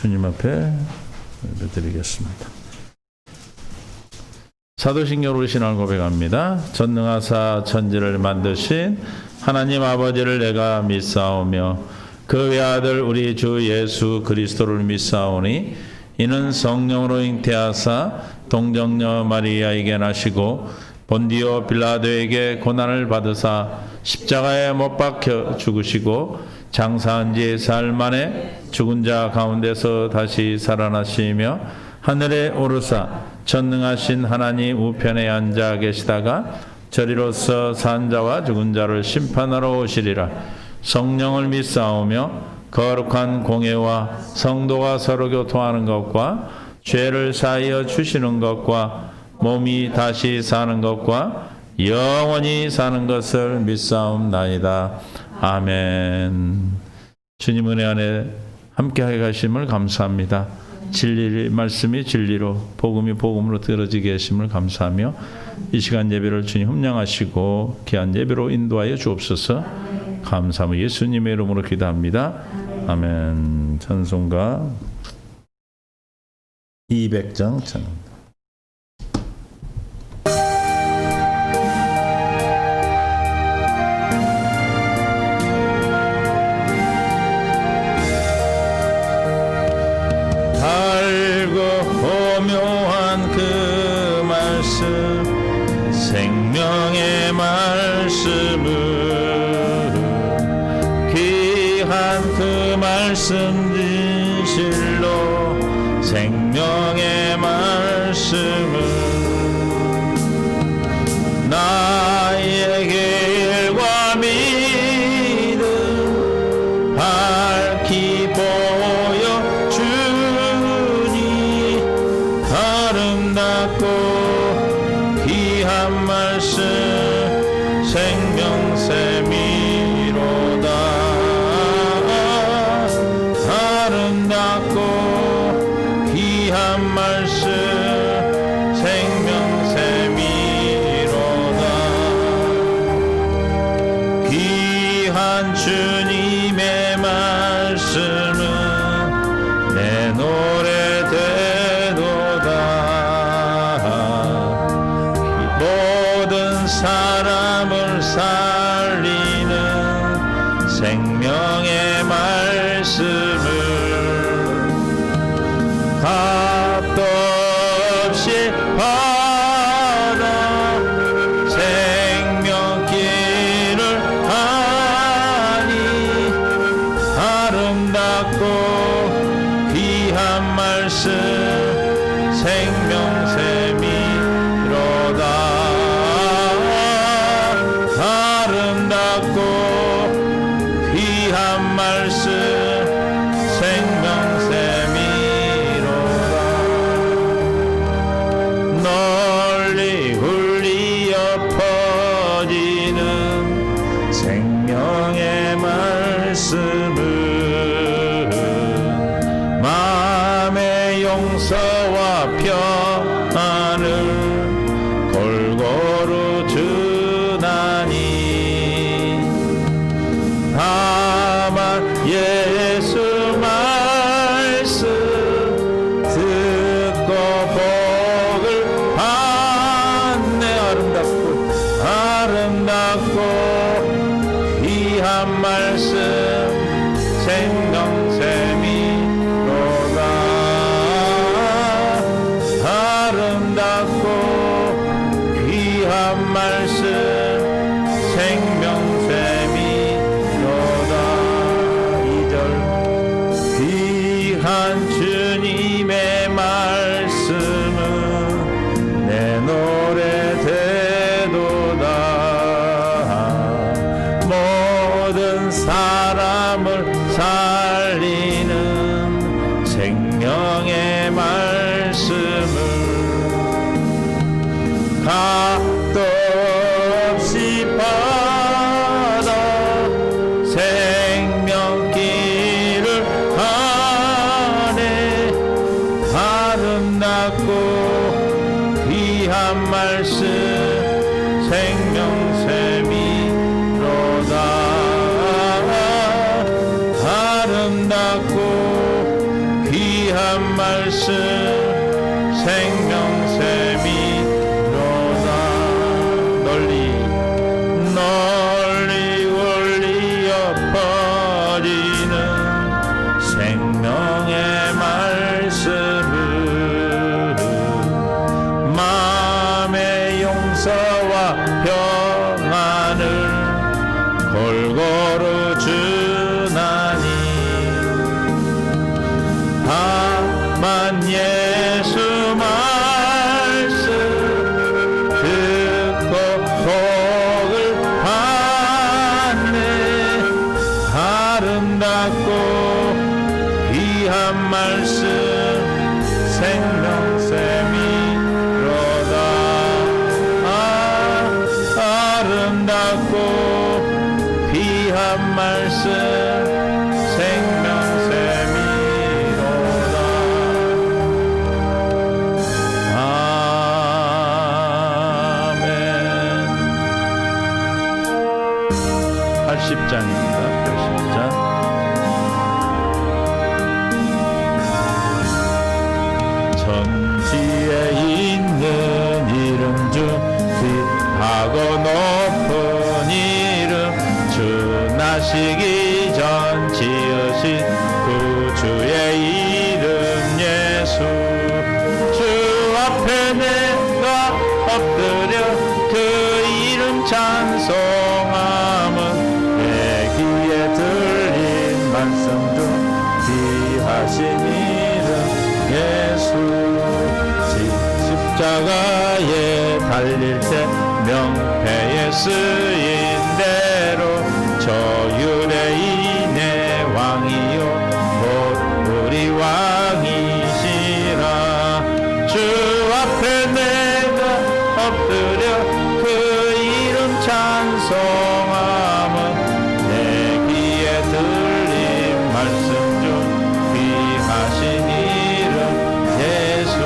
주님 앞에 예배드리겠습니다. 사도신경으로 신앙을 고백합니다. 전능하사 천지를 만드신 하나님 아버지를 내가 믿사오며 그 외아들 우리 주 예수 그리스도를 믿사오니 이는 성령으로 잉태하사 동정녀 마리아에게 나시고 본디오 빌라도에게 고난을 받으사 십자가에 못 박혀 죽으시고 장사한 지 사흘 만에 죽은 자 가운데서 다시 살아나시며 하늘에 오르사 전능하신 하나님 우편에 앉아 계시다가 저리로서 산 자와 죽은 자를 심판하러 오시리라. 성령을 믿사오며 거룩한 공예와 성도가 서로 교통하는 것과 죄를 사하여 주시는 것과 몸이 다시 사는 것과 영원히 사는 것을 믿사옵나이다. 아멘. 주님 은혜 안에 함께하게 하심을 감사합니다. 진리 말씀이 진리로 복음이 복음으로 들어지게 하심을 감사하며 이 시간 예배를 주님 흠량하시고 귀한 예배로 인도하여 주옵소서. 감사하며 예수님의 이름으로 기도합니다. 아멘. 찬송가 200장 찬양합니다. 오묘한 그 말씀 생명의 말씀을 귀한 그 말씀 진실로 생명의 말씀을 나의 길과 믿음 밝히 보여주니 아름답고 귀한 말씀 생명샘이로다. 아름답고 귀한 말씀 생명샘이로다. 귀한 주님의 말씀은 내 노래 되도다. 모든 사람을 살리는 생명의 말씀을 값도 없이 받아 생명길을 가니 아름답고 귀한 말씀 생명샘이로다. 아름답고 귀한 말씀 생명샘이로다. 널리 울리어 퍼지는 생명의 말씀을 마음의 용서와 평안을 골고루 주나니 다만 예수 말씀 듣고 복을 받네. 아름답고 귀한 말씀 생명샘이로다. 아름답고 귀한 말씀 생명샘이로다. 2절 귀한 주님의 말씀은 내 노래 되도다. 모든 사람을 살리는 생명의 말씀을 값도 없이 받아 생명길을 가네. 아름답고 귀한 말씀 생명샘이로다. 아름답고 귀한 말씀 생명샘이로다. 널리 울리어 퍼지는 생명의 말씀을 마음의 용서와 평안을 골고루 주나니 다만 예수 말씀 듣고 복을 받네. 아름답고 귀한 말씀 생명샘이로다. 아름답고 귀한 말씀 생명샘이로다. 아멘. 80장입니다. 80장. 천지에 있는 이름 중 귀하고 높은 이름, 주 나시기 전 지으신 구주의 이름 예수. 주 앞에 내가 엎드려 그 이름 찬송함은 내 귀에 들린 말씀 중 귀하신 이름 예수. 십자가에 달릴 때 명패에 쓰인 대로 저유대인의 왕이요 곧 우리 왕이시라. 주 앞에 내가 엎드려 그 이름 찬송함은 내 귀에 들린 말씀 중 귀하신 이름 예수.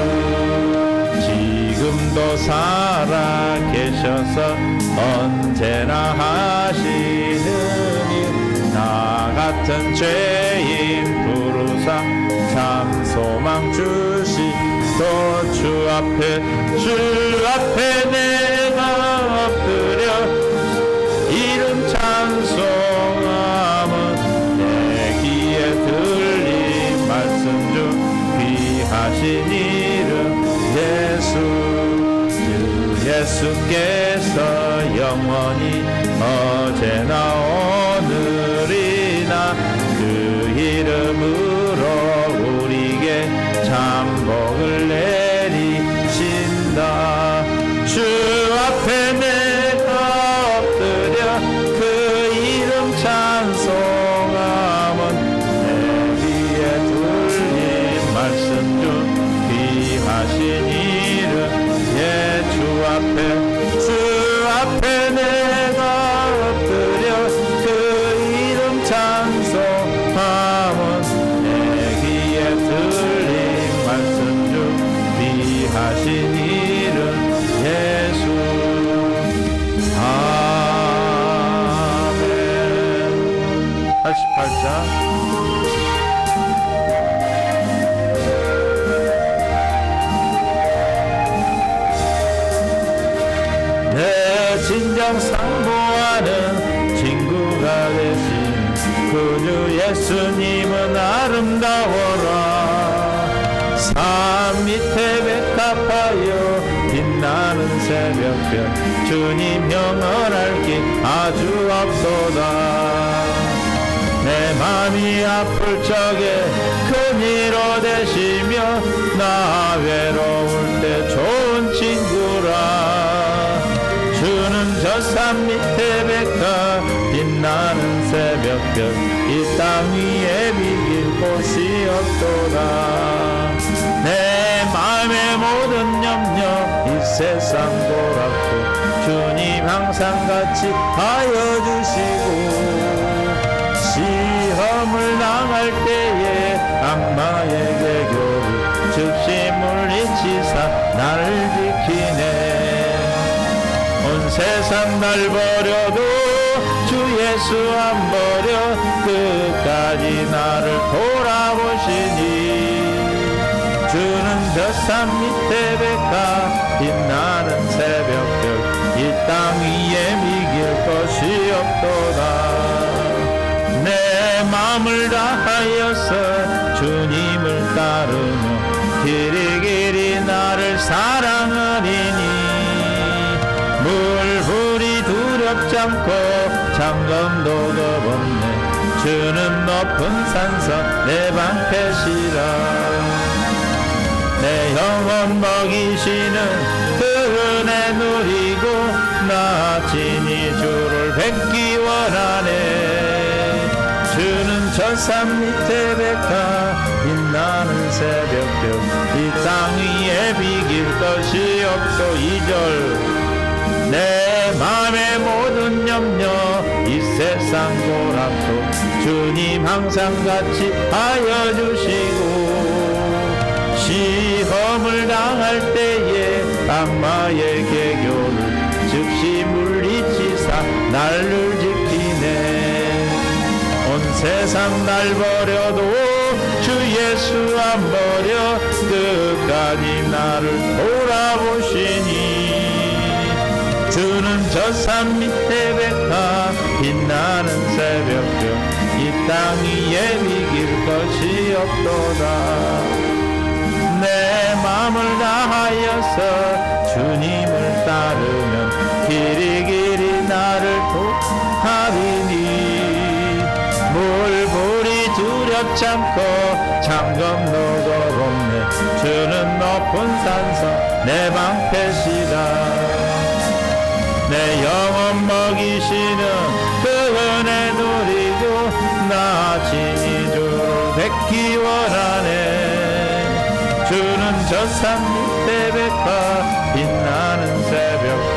지금도 살아 계셔서 언제나 하시느니 나 같은 죄인 부르사 참 소망 주시고 주 앞에 내가 엎드려 이름 찬송함은 내 귀에 들린 말씀 중 귀하신 이름 예수. 예수께서 영원히 어제나 오늘이나 그 이름으로 우리에게 참복을 내리신다. 주 앞에 내가 엎드려 그 이름 찬송함은 내 귀에 들린 말씀 중 귀하신 이름 주 앞에 내가 엎드려 그 이름 찬송함은 내 귀에 들린 말씀 중 귀하신 이름 예수. 아멘. 88장. 진정 상보하는 친구가 되신 구주 예수님은 아름다워라. 산 밑에 백합하여 빛나는 새벽별 주님 형언할 길 아주 없도다. 내 맘이 아플 적에 큰 위로 되시며 나 외로울 때 좋은 친구라. 주는 저 산 밑에 백합 빛나는 새벽별 이 땅 위에 비길 곳이 없도다. 내 마음의 모든 염려 이 세상 돌았고 주님 항상 같이 하여 주시고 시험을 당할 때에 악마에게 교를 즉시 물리치사 나를 지키네. 온 세상 날 버려도 주 예수 안 버려 끝까지 나를 돌아보시니 산 밑에 백화 빛나는 새벽별 이 땅 위에 이길 것이 없도다. 내 마음을 다하여서 주님을 따르며 길이 나를 사랑하리니 물불이 두렵지 않고 잠금도 없네. 주는 높은 산성 내 방패시라. 내 영혼 먹이시는 그 은혜 누리고 나 친히 주를 뵙기 원하네. 주는 저 산 밑에 백화 빛나는 새벽별 이 땅 위에 비길 것이 없소. 2절 내 맘의 모든 염려 이 세상 고락도 주님 항상 같이 하여 주시고 시험을 당할 때에 악마의 계교를 즉시 물리치사 나를 지키네. 온 세상 날 버려도 주 예수 안 버려 끝까지 나를 돌아보시니 주는 저 산 밑에 백화 빛나는 새벽별 이 땅 위에 이길 것이 없도다. 내 마음을 다하여서 주님을 따르면 길이 나를 도하리니 물불이 두렵지 않고 잠금도 없네. 주는 높은 산성 내 방패시다. 내 영혼 먹이시는 그 은혜 누리고 나 친히 주를 뵙기 원하네. 주는 저 산 밑에 백화 빛나는 새벽별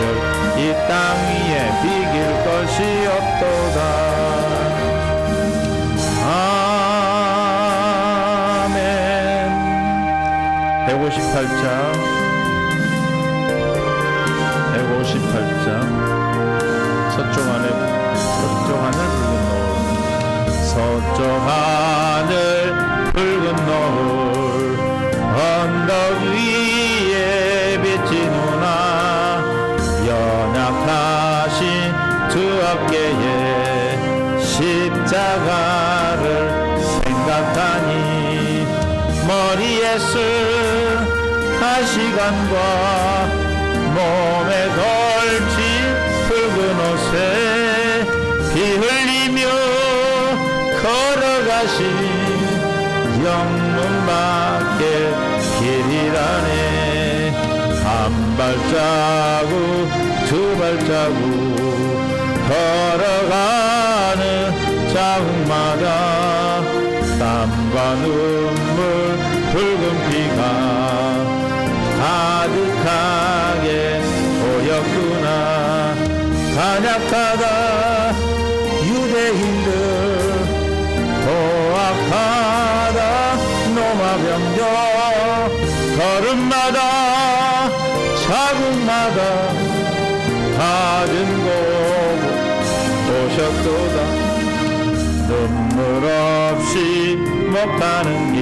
이 땅 위에 비길 것이 없도다. 아멘. 158장 서쪽 하늘 붉은 노을 언덕 위에 비치누나 연약하신 두 어깨에 십자가를 생각하니 머리에 쓴 가시관과 몸에 걸친 붉은 옷에 피 흘리며 걸어가신 영문 밖에 길이라네. 한 발자국 두 발자국 걸어가는 자국마다 땀과 눈물 붉은 피가 가득하게 보였구나. 간약하다 유대인들 포악하다 노마병정 걸음마다 자국마다 가진 곳 오셨도다. 눈물 없이 못 가는 길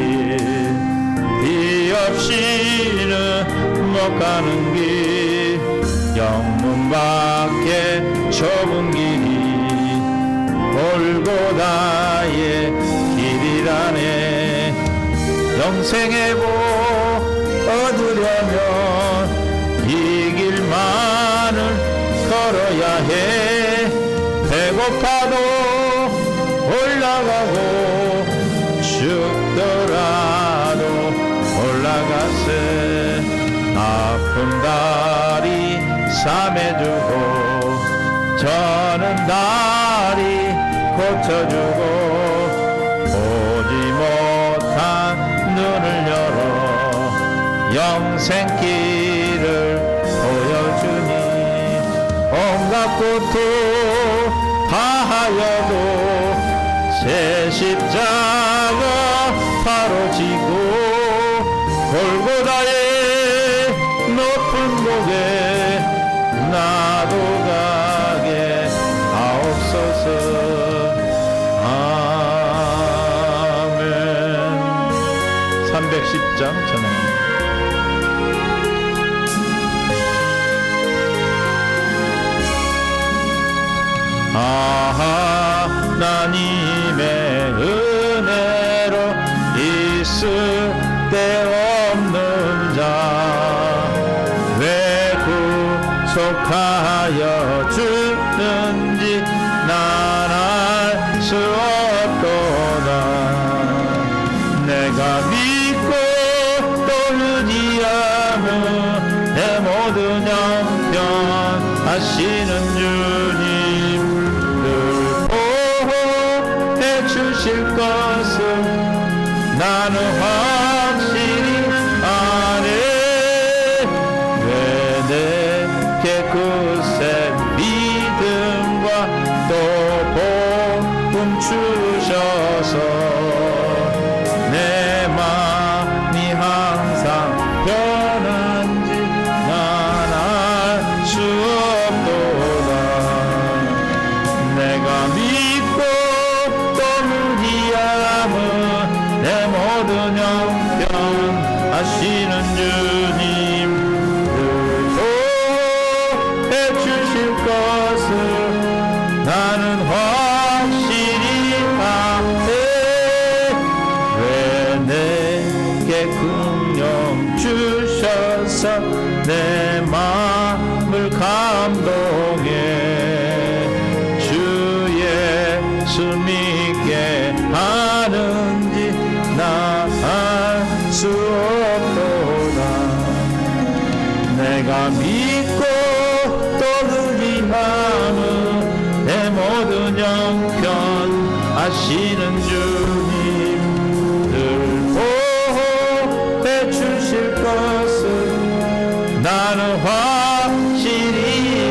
비 없이는 못 가는 길 영문 밖에 좁은 길이 골고다의 길이라네. 영생의 복 얻으려면 이 길만을 걸어야 해. 배고파도 올라가고 죽더라도 올라가세. 아픈 다리 삼해주고 저는 다리 고쳐주고 보지 못한 눈을 열어 영생길을 보여주니 온갖 고통 다하여도 새 십자가 바로 지고 골고다의 높은 목에 나도 가게 하옵소서. 아멘. 310장 전합니다. 하나님의 은혜로 있을 데 없는 자 왜 구속하여 주는지 난 알 수 없도다. 내가 믿고 또 의지하며 내 모든 형편 하시는 주님 늘 보호해 주실 것을 나는 확실히 아네. 왜 내게 굳센 믿음과 또 복음 주셔서 내 마음이 항상 변한지 난 알 수 없도다. 내가 믿고 또 의지하며 내 모든 형편 하시는 주님 늘 보호해 주실 것을 나는 확실히 아네. 왜 내게 긍휼 주셔서 내 마음을 감동해 주 예수 믿게 하는지 나 알 수 없도다. 내가 믿고 또 의지하며 내 모든 형편 하시는 주님 늘 보호해 주실 것을 나는 확실히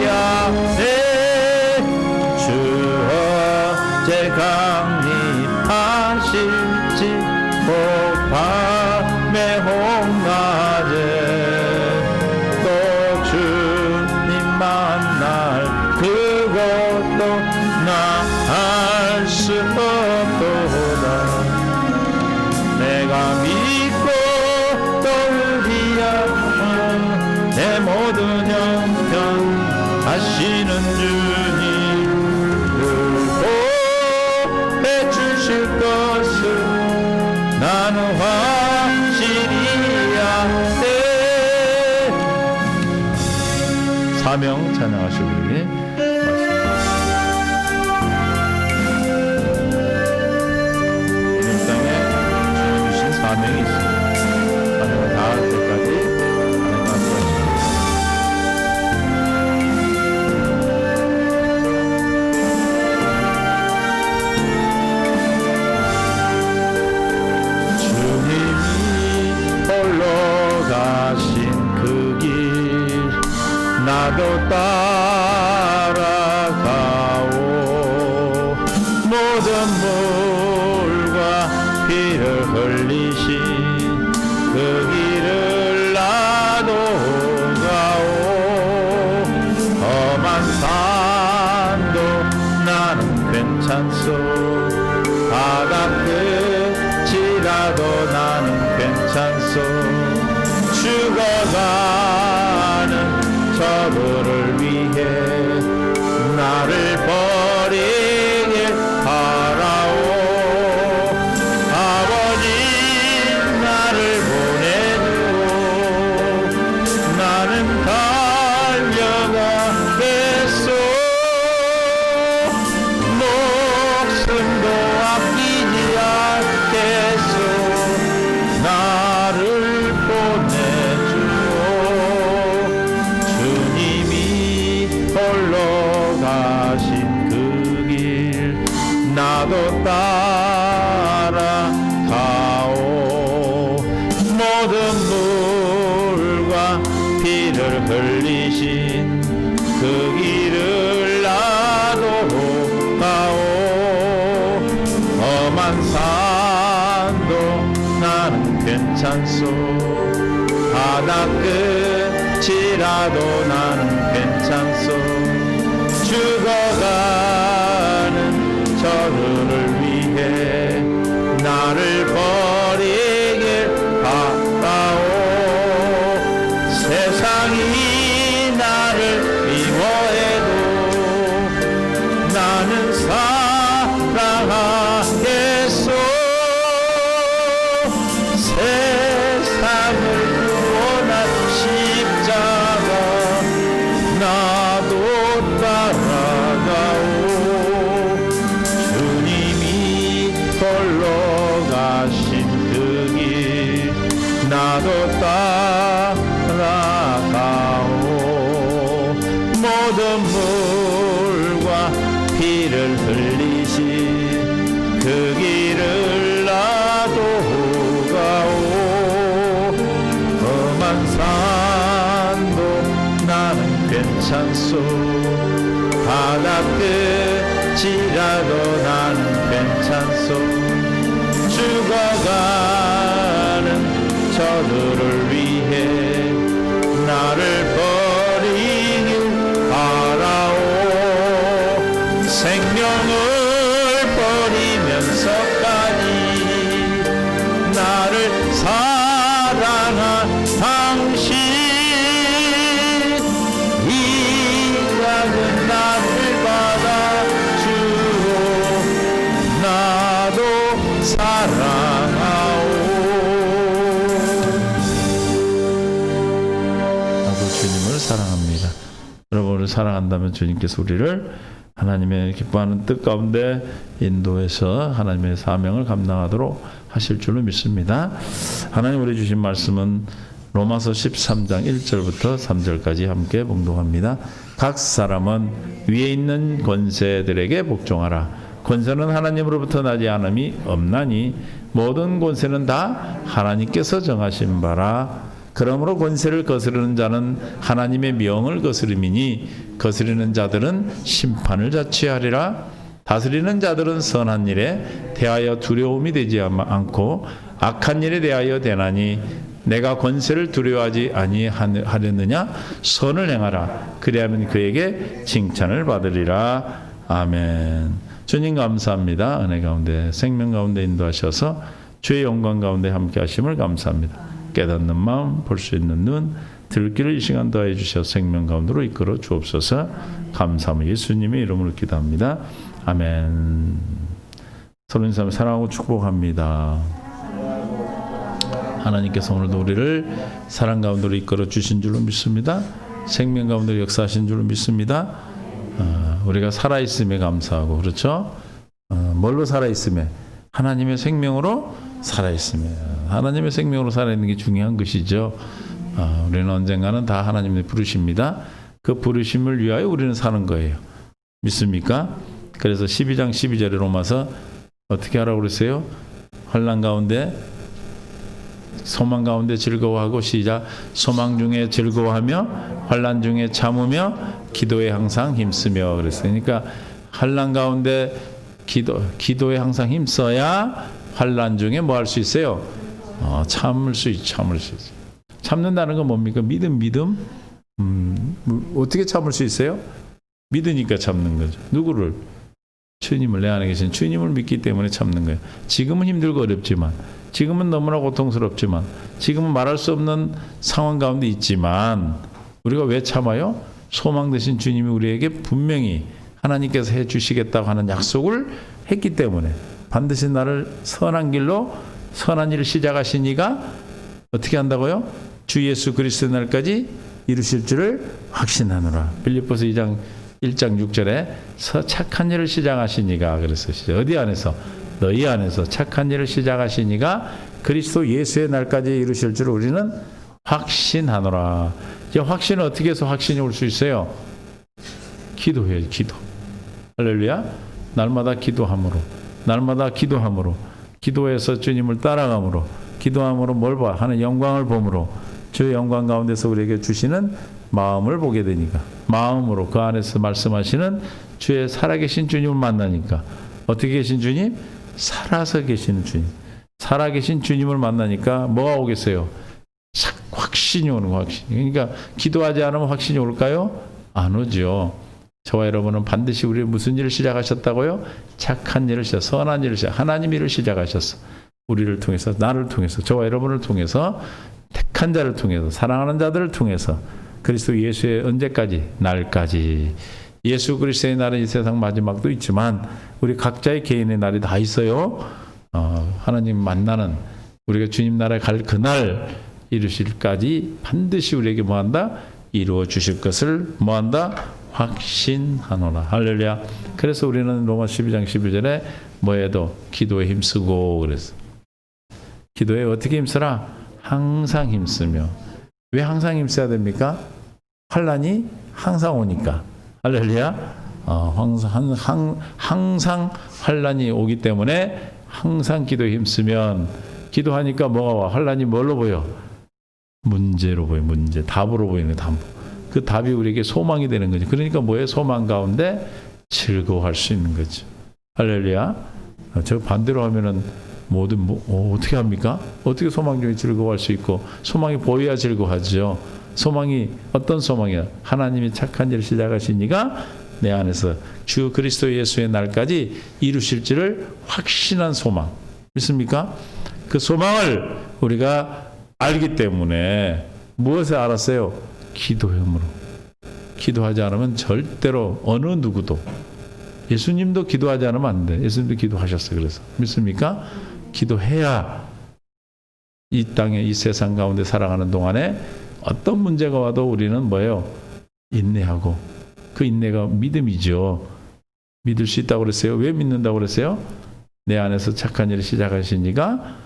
아네. 주 어제 강림하실지 꼭 밤에 홍낮에 또 주님 만날 그것도 나 알 수 없도다. 내가 믿고 또 의지하며 내 모든 형편 하시는 주님 늘 보호해 주실 것을 나는 확실히 아네. 사명 찬양하시고 우리 사명이 있습니다. 사명을 다할 때까지 주님이 홀로 가신 그 길 나도 따라가오. 모든 물과 피를 흘리신 그 길을 나도 가오. 험한 산도 나는 괜찮소. 바다 끝이라도 나는 괜찮소. 죽어가는 저들을 위해 나를 버리길 바라오. 아버지 나를 보내주오. 나는 달려가겠소. 목숨도 아끼지 않겠소. 나를 보내주오. 주님이 홀로 가신 그 길 나도 따라가오. 모든 물과 피를 흘리신 그 길을 나도 가오. 험한 산도 나는 괜찮소. 바다 끝이라도 나는 괜찮소. 죽어가는 저들을 위해 나를 버리길 바라오. 세상이 나를 미워해도 나는 가신 그 길 나도 따라가오. 모든 물과 피를 흘리신 그 길을 나도 가오. 험한 산도 나는 괜찮소. 바다 끝이라도 나는 괜찮소. 죽어가는 저들을 위해 나를 버리길 바라오. 생명을 버리면서까지 나를 사랑한 당신, 이 작은 나를 받아주오. 나도 사랑하오. 나도 주님을 사랑합니다. 여러분을 사랑한다면 주님께서 우리를 하나님의 기뻐하는 뜻 가운데 인도해서 하나님의 사명을 감당하도록 하실 줄로 믿습니다. 하나님 우리 주신 말씀은 로마서 13장 1절부터 3절까지 함께 봉독합니다. 각 사람은 위에 있는 권세들에게 복종하라. 권세는 하나님으로부터 나지 않음이 없나니 모든 권세는 다 하나님께서 정하신 바라. 그러므로 권세를 거스르는 자는 하나님의 명을 거스름이니 거스르는 자들은 심판을 자취하리라. 다스리는 자들은 선한 일에 대하여 두려움이 되지 않고 악한 일에 대하여 되나니 내가 권세를 두려워하지 아니하려느냐. 선을 행하라. 그리하면 그에게 칭찬을 받으리라. 아멘. 주님 감사합니다. 은혜 가운데 생명 가운데 인도하셔서 주의 영광 가운데 함께 하심을 감사합니다. 깨닫는 마음, 볼 수 있는 눈, 들기를 이 시간 더해 주셔서 생명 가운데로 이끌어 주옵소서. 감사합니다. 예수님의 이름으로 기도합니다. 아멘. 서로 인사하며 사랑하고 축복합니다. 하나님께서 오늘도 우리를 사랑 가운데로 이끌어 주신 줄로 믿습니다. 생명 가운데로 역사하신 줄로 믿습니다. 우리가 살아있음에 감사하고, 그렇죠? 뭘로 살아있음에? 하나님의 생명으로 살아있음에. 하나님의 생명으로 살아있는 게 중요한 것이죠. 우리는 언젠가는 다 하나님의 부르십니다. 그 부르심을 위하여 우리는 사는 거예요. 믿습니까? 그래서 12장 12절에 로마서 어떻게 하라고 그랬어요? 환난 가운데 소망 가운데 즐거워하고, 시작. 소망 중에 즐거워하며 환난 중에 참으며 기도에 항상 힘쓰며 그랬어요. 그러니까 환난 가운데 기도에 항상 힘써야 환난 중에 뭐 할 수 있어요? 참을 수 있어요. 참는다는 건 뭡니까? 믿음. 어떻게 참을 수 있어요? 믿으니까 참는 거죠. 누구를? 주님을, 내 안에 계신 주님을 믿기 때문에 참는 거예요. 지금은 힘들고 어렵지만, 지금은 너무나 고통스럽지만, 지금은 말할 수 없는 상황 가운데 있지만, 우리가 왜 참아요? 소망 되신 주님이 우리에게 분명히 하나님께서 해주시겠다고 하는 약속을 했기 때문에, 반드시 나를 선한 길로 선한 일을 시작하신 이가 어떻게 한다고요? 주 예수 그리스도의 날까지 이루실 줄을 확신하노라. 빌립보서 2장 1장 6절에 착한 일을 시작하신 이가, 그랬어요. 어디 안에서? 너희 안에서 착한 일을 시작하신 이가 그리스도 예수의 날까지 이루실 줄을 우리는 확신하노라. 이제 확신은 어떻게 해서 확신이 올 수 있어요? 기도해야지. 기도. 할렐루야. 날마다 기도함으로, 기도해서 주님을 따라감으로, 기도함으로 뭘 봐? 하는 영광을 보므로, 주의 영광 가운데서 우리에게 주시는 마음을 보게 되니까, 마음으로 그 안에서 말씀하시는 주의 살아계신 주님을 만나니까, 어떻게 계신 주님? 살아서 계시는 주님, 살아계신 주님을 만나니까 뭐가 오겠어요? 확신이 오는 거, 확신. 그러니까 기도하지 않으면 확신이 올까요? 안 오죠. 저와 여러분은 반드시 우리 무슨 일을 시작하셨다고요? 착한 일을 선한 일을 하나님 일을 시작하셨어. 우리를 통해서, 나를 통해서, 저와 여러분을 통해서, 택한 자를 통해서, 사랑하는 자들을 통해서, 그리스도 예수의 언제까지? 날까지. 예수 그리스도의 날은 이 세상 마지막도 있지만 우리 각자의 개인의 날이 다 있어요. 하나님 만나는, 우리가 주님 나라에 갈 그날 이루실까지 반드시 우리에게 뭐한다? 이루어 주실 것을 뭐한다? 확신하노라. 할렐루야. 그래서 우리는 로마 12장 12절에 뭐해도 기도에 힘쓰고 그랬어. 기도에 어떻게 힘쓰라? 항상 힘쓰며. 왜 항상 힘써야 됩니까? 환난이 항상 오니까. 할렐루야. 항상 환난이 오기 때문에 항상 기도에 힘쓰면, 기도하니까 뭐가 와? 환난이 뭘로 보여? 문제로 보여. 문제. 답으로 보이는 답. 그 답이 우리에게 소망이 되는 거죠. 그러니까 뭐예요? 소망 가운데 즐거워할 수 있는 거죠. 할렐루야. 저 반대로 하면은 어떻게 합니까? 어떻게 소망 중에 즐거워할 수 있고, 소망이 보여야 즐거워하죠. 소망이 어떤 소망이야? 하나님이 착한 일을 시작하신 이가 내 안에서 주 그리스도 예수의 날까지 이루실지를 확신한 소망. 믿습니까? 그 소망을 우리가 알기 때문에 무엇을 알았어요? 기도함으로. 기도하지 않으면 절대로 어느 누구도, 예수님도 기도하지 않으면 안 돼. 예수님도 기도하셨어요. 그래서 믿습니까? 기도해야 이 땅에, 이 세상 가운데 살아가는 동안에 어떤 문제가 와도 우리는 뭐예요? 인내하고, 그 인내가 믿음이죠. 믿을 수 있다고 그랬어요. 왜 믿는다고 그랬어요? 내 안에서 착한 일을 시작하시니가,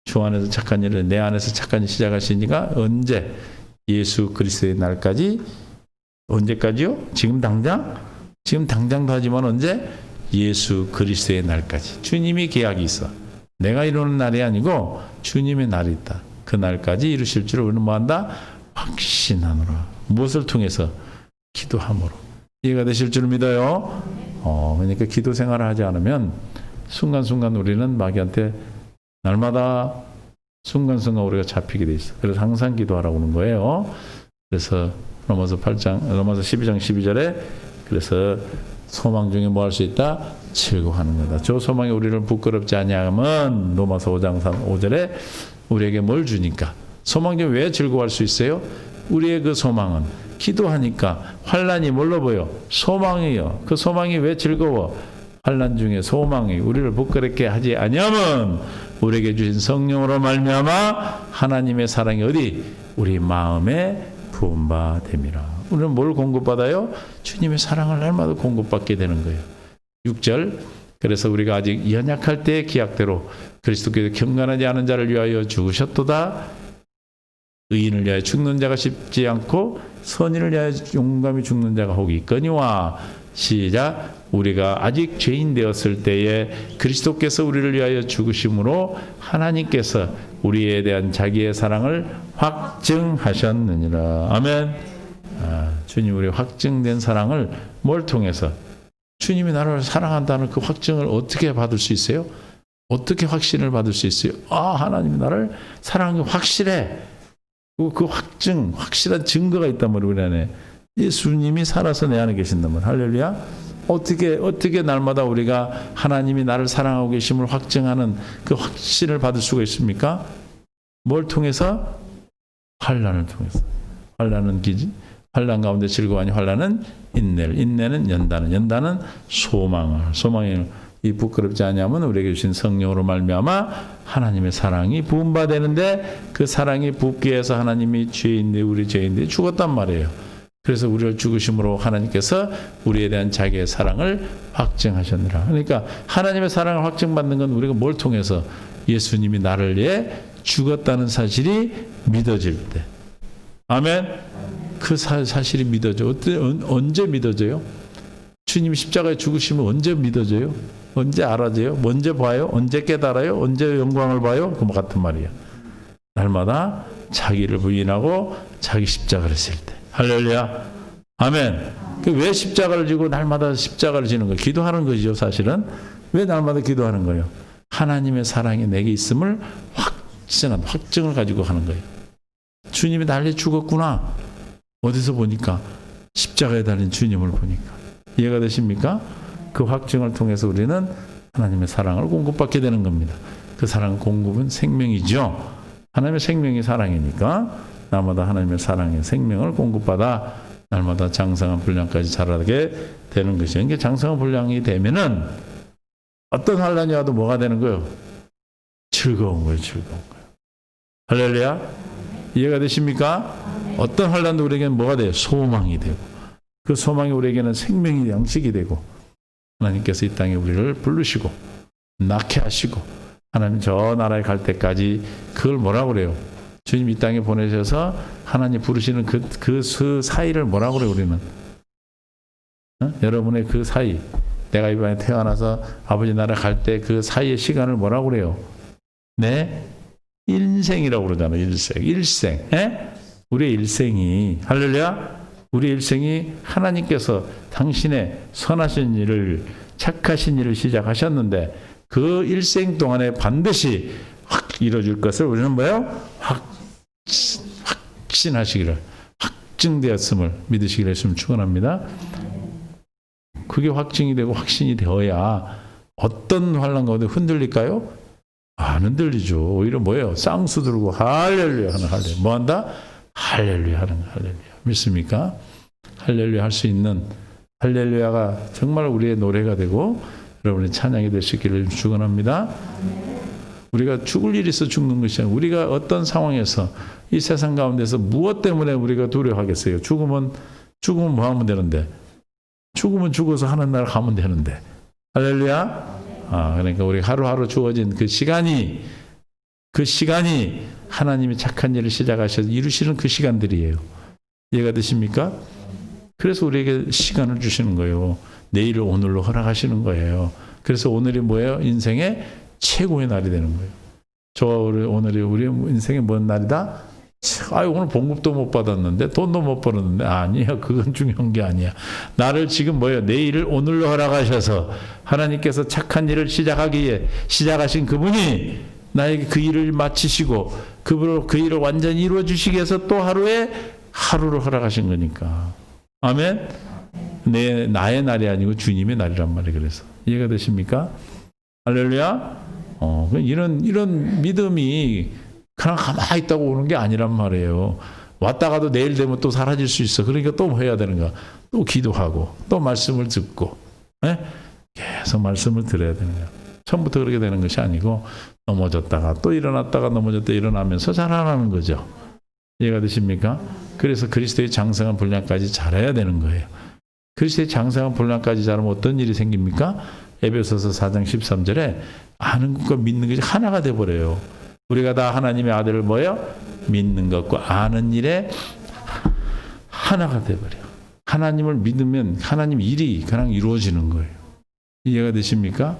주 안에서 착한 일을, 내 안에서 착한 일을 시작하시니가 언제? 예수 그리스도의 날까지. 언제까지요? 지금 당장? 지금 당장도 하지만 언제? 예수 그리스도의 날까지. 주님이 계약이 있어. 내가 이루는 날이 아니고 주님의 날이 있다. 그 날까지 이루실 줄 우리는 뭐한다? 확신하노라. 무엇을 통해서? 기도함으로. 이해가 되실 줄 믿어요. 그러니까 기도 생활을 하지 않으면 순간순간 우리는 마귀한테 날마다 순간순간 우리가 잡히게 돼 있어. 그래서 항상 기도하라고 하는 거예요. 그래서 로마서 12장 12절에 그래서 소망 중에 뭐 할 수 있다? 즐거워하는 거다. 저 소망이 우리를 부끄럽지 아니하면 로마서 5장 5절에 우리에게 뭘 주니까? 소망 중에 왜 즐거워할 수 있어요? 우리의 그 소망은 기도하니까 환난이 뭘로 보여? 소망이요. 그 소망이 왜 즐거워? 환난 중에 소망이 우리를 부끄럽게 하지 아니하면 우리에게 주신 성령으로 말미암아 하나님의 사랑이 어디? 우리 마음에 부음바 됨이라. 우리는 뭘 공급받아요? 주님의 사랑을 날마다 공급받게 되는 거예요. 6절. 그래서 우리가 아직 연약할 때의 기약대로 그리스도께서 경건하지 않은 자를 위하여 죽으셨도다. 의인을 위하여 죽는 자가 쉽지 않고 선인을 위하여 용감히 죽는 자가 혹 있거니와. 시작. 우리가 아직 죄인 되었을 때에 그리스도께서 우리를 위하여 죽으심으로 하나님께서 우리에 대한 자기의 사랑을 확증하셨느니라. 아멘. 주님, 우리 확증된 사랑을 뭘 통해서? 주님이 나를 사랑한다는 그 확증을 어떻게 받을 수 있어요? 어떻게 확신을 받을 수 있어요? 하나님이 나를 사랑하는 게 확실해. 그 확증, 확실한 증거가 있단 말이에요. 우리 안에 예수님이 살아서 내 안에 계신단 말이에요. 할렐루야. 어떻게 날마다 우리가 하나님이 나를 사랑하고 계심을 확증하는 그 확신을 받을 수가 있습니까? 뭘 통해서? 환난을 통해서. 환난 가운데 즐거워하니 환난은 인내를, 인내는 연단은 소망이 이 부끄럽지 아니하면 우리에게 주신 성령으로 말미암아 하나님의 사랑이 부음받되는데 그 사랑이 붓기 위해서 하나님이 우리 죄인들이 죽었단 말이에요. 그래서 우리를 죽으심으로 하나님께서 우리에 대한 자기의 사랑을 확증하셨느라. 그러니까 하나님의 사랑을 확증받는 건 우리가 뭘 통해서? 예수님이 나를 위해 죽었다는 사실이 믿어질 때. 아멘. 그 사실이 믿어져. 언제 믿어져요? 주님이 십자가에 죽으시면 언제 믿어져요? 언제 알아져요? 언제 봐요? 언제 깨달아요? 언제 영광을 봐요? 그 같은 말이에요. 날마다 자기를 부인하고 자기 십자가를 질 때. 할렐루야. 아멘. 왜 십자가를 지고 날마다 십자가를 지는 거예요? 기도하는 거죠, 사실은. 왜 날마다 기도하는 거예요? 하나님의 사랑이 내게 있음을 확증을 가지고 하는 거예요. 주님이 날려 죽었구나. 어디서 보니까? 십자가에 달린 주님을 보니까. 이해가 되십니까? 그 확증을 통해서 우리는 하나님의 사랑을 공급받게 되는 겁니다. 그 사랑 공급은 생명이죠. 하나님의 생명이 사랑이니까 날마다 하나님의 사랑의 생명을 공급받아 날마다 장성한 분량까지 자라게 되는 것이죠. 이게 장성한 분량이 되면은 어떤 환난이 와도 뭐가 되는 거예요? 즐거운 거예요. 할렐루야. 이해가 되십니까? 어떤 환난도 우리에게는 뭐가 돼요? 소망이 되고 그 소망이 우리에게는 생명이 양식이 되고 하나님께서 이 땅에 우리를 부르시고 낳게 하시고 하나님 저 나라에 갈 때까지 그걸 뭐라고 그래요? 주님 이 땅에 보내셔서 하나님 부르시는 그 사이를 뭐라고 그래요, 우리는? 여러분의 그 사이, 내가 이번에 태어나서 아버지 나라 갈 때 그 사이의 시간을 뭐라고 그래요? 내 일생이라고 그러잖아요. 일생. 우리의 일생이, 할렐루야, 우리의 일생이 하나님께서 당신의 선하신 일을, 착하신 일을 시작하셨는데 그 일생 동안에 반드시 확 이루어질 것을 우리는 뭐예요? 확신하시기를, 확증되었음을 믿으시기를 했으면 축원합니다. 그게 확증이 되고 확신이 되어야 어떤 환난 가운데 흔들릴까요? 안 흔들리죠. 오히려 뭐예요? 쌍수 들고 할렐루야 하는 할렐루야. 뭐 한다? 할렐루야 하는 할렐루야. 믿습니까? 할렐루야 할 수 있는 할렐루야가 정말 우리의 노래가 되고 여러분의 찬양이 될 수 있기를 축원합니다. 우리가 죽을 일이 있어 죽는 것이 아니라 우리가 어떤 상황에서 이 세상 가운데서 무엇 때문에 우리가 두려워하겠어요? 죽으면 뭐 하면 되는데? 죽으면 죽어서 하는 나라 가면 되는데. 할렐루야. 그러니까 우리 하루하루 주어진 그 시간이 하나님이 착한 일을 시작하셔서 이루시는 그 시간들이에요. 이해가 되십니까? 그래서 우리에게 시간을 주시는 거예요. 내일을 오늘로 허락하시는 거예요. 그래서 오늘이 뭐예요? 인생의 최고의 날이 되는 거예요. 오늘이 우리 인생의 뭔 날이다? 오늘 봉급도 못 받았는데 돈도 못 벌었는데 아니야, 그건 중요한 게 아니야. 나를 지금 뭐예요? 내일을 오늘로 허락하셔서 하나님께서 착한 일을 시작하신 그분이 나에게 그 일을 마치시고 그 일을 완전히 이루어 주시기 위해서 또 하루를 허락하신 거니까. 아멘. 나의 날이 아니고 주님의 날이란 말이에요. 그래서 이해가 되십니까? 할렐루야. 이런 믿음이 그냥 가만히 있다고 오는 게 아니란 말이에요. 왔다가도 내일 되면 또 사라질 수 있어. 그러니까 또 뭐 해야 되는가? 또 기도하고 또 말씀을 듣고 계속 말씀을 들어야 되는 거야. 처음부터 그렇게 되는 것이 아니고 넘어졌다가 또 일어났다가 넘어졌다 일어나면서 자라나는 거죠. 이해가 되십니까? 그래서 그리스도의 장성한 분량까지 자라야 되는 거예요. 그리스도의 장성한 분량까지 자라면 어떤 일이 생깁니까? 에베소서 4장 13절에 아는 것과 믿는 것이 하나가 돼버려요. 우리가 다 하나님의 아들을 뭐예요? 믿는 것과 아는 일에 하나가 돼버려요. 하나님을 믿으면 하나님 일이 그냥 이루어지는 거예요. 이해가 되십니까?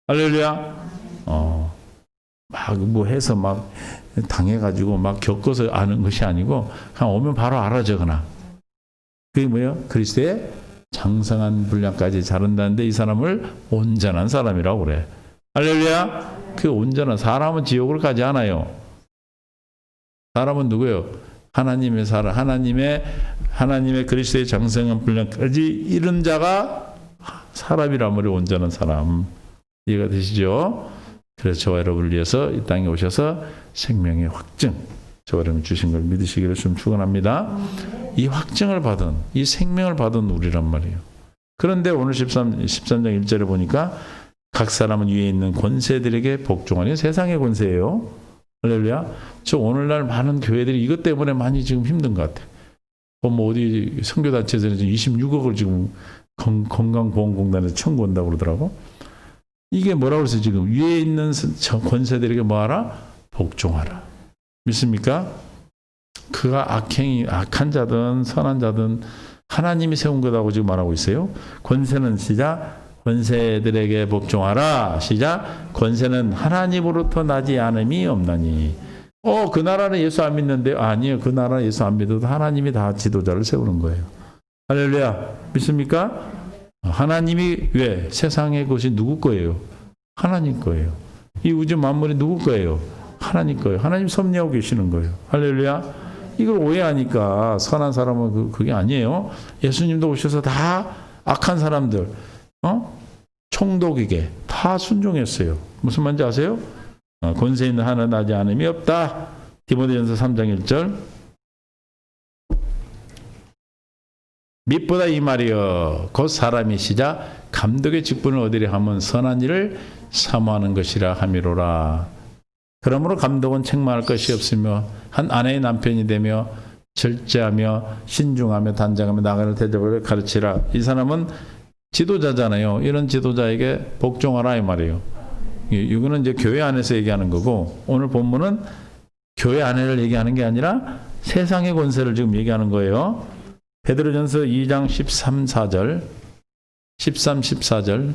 할렐루야. 막 뭐 해서 막 당해가지고 막 겪어서 아는 것이 아니고 그냥 오면 바로 알아져 그냥. 그게 뭐예요? 그리스도의 장성한 분량까지 자른다는데 이 사람을 온전한 사람이라고 그래. 할렐루야. 그 온전한 사람은 지옥으로 가지 않아요. 사람은 누구예요? 하나님의 사람, 하나님의 그리스도의 장성한 분량까지 이른 자가 사람이란 말이 온전한 사람. 이해가 되시죠? 그래서 저와 여러분을 위해서 이 땅에 오셔서 생명의 확증, 저와 여러분이 주신 걸 믿으시기를 좀 축원합니다. 이 확증을 받은, 이 생명을 받은 우리란 말이에요. 그런데 오늘 13장 1절에 보니까 각 사람은 위에 있는 권세들에게 복종하니 세상의 권세예요. 할렐루야. 저 오늘날 많은 교회들이 이것 때문에 많이 지금 힘든 것 같아요. 뭐 어디 선교단체에서는 26억을 지금 건강보험공단에서 청구한다고 그러더라고. 이게 뭐라고 해서 지금 위에 있는 권세들에게 뭐하라? 복종하라. 믿습니까? 그가 악한 자든 선한 자든 하나님이 세운 거라고 지금 말하고 있어요. 권세는 시작. 권세들에게 복종하라. 시작. 권세는 하나님으로부터 나지 않음이 없나니. 그 나라는 예수 안 믿는데 아니에요. 그 나라 예수 안 믿어도 하나님이 다 지도자를 세우는 거예요. 할렐루야. 믿습니까? 하나님이 왜? 세상의 것이 누구 거예요? 하나님 거예요. 이 우주 만물이 누구 거예요? 하나님 거예요. 하나님 섭리하고 계시는 거예요. 할렐루야. 이걸 오해하니까 선한 사람은 그게 아니에요. 예수님도 오셔서 다 악한 사람들 총독에게 다 순종했어요. 무슨 말인지 아세요? 권세 있는 하나는 나지 않음이 없다. 디모데전서 3장 1절. 밑보다 이 말이여 곧 사람이 시작 감독의 직분을 얻으려 하면 선한 일을 사모하는 것이라 함이로라. 그러므로 감독은 책망할 것이 없으며 한 아내의 남편이 되며 절제하며 신중하며 단장하며 나가는 대접을 가르치라. 이 사람은 지도자잖아요. 이런 지도자에게 복종하라 이 말이에요. 이거는 이제 교회 안에서 얘기하는 거고, 오늘 본문은 교회 안에를 얘기하는 게 아니라 세상의 권세를 지금 얘기하는 거예요. 베드로전서 2장 13, 14절.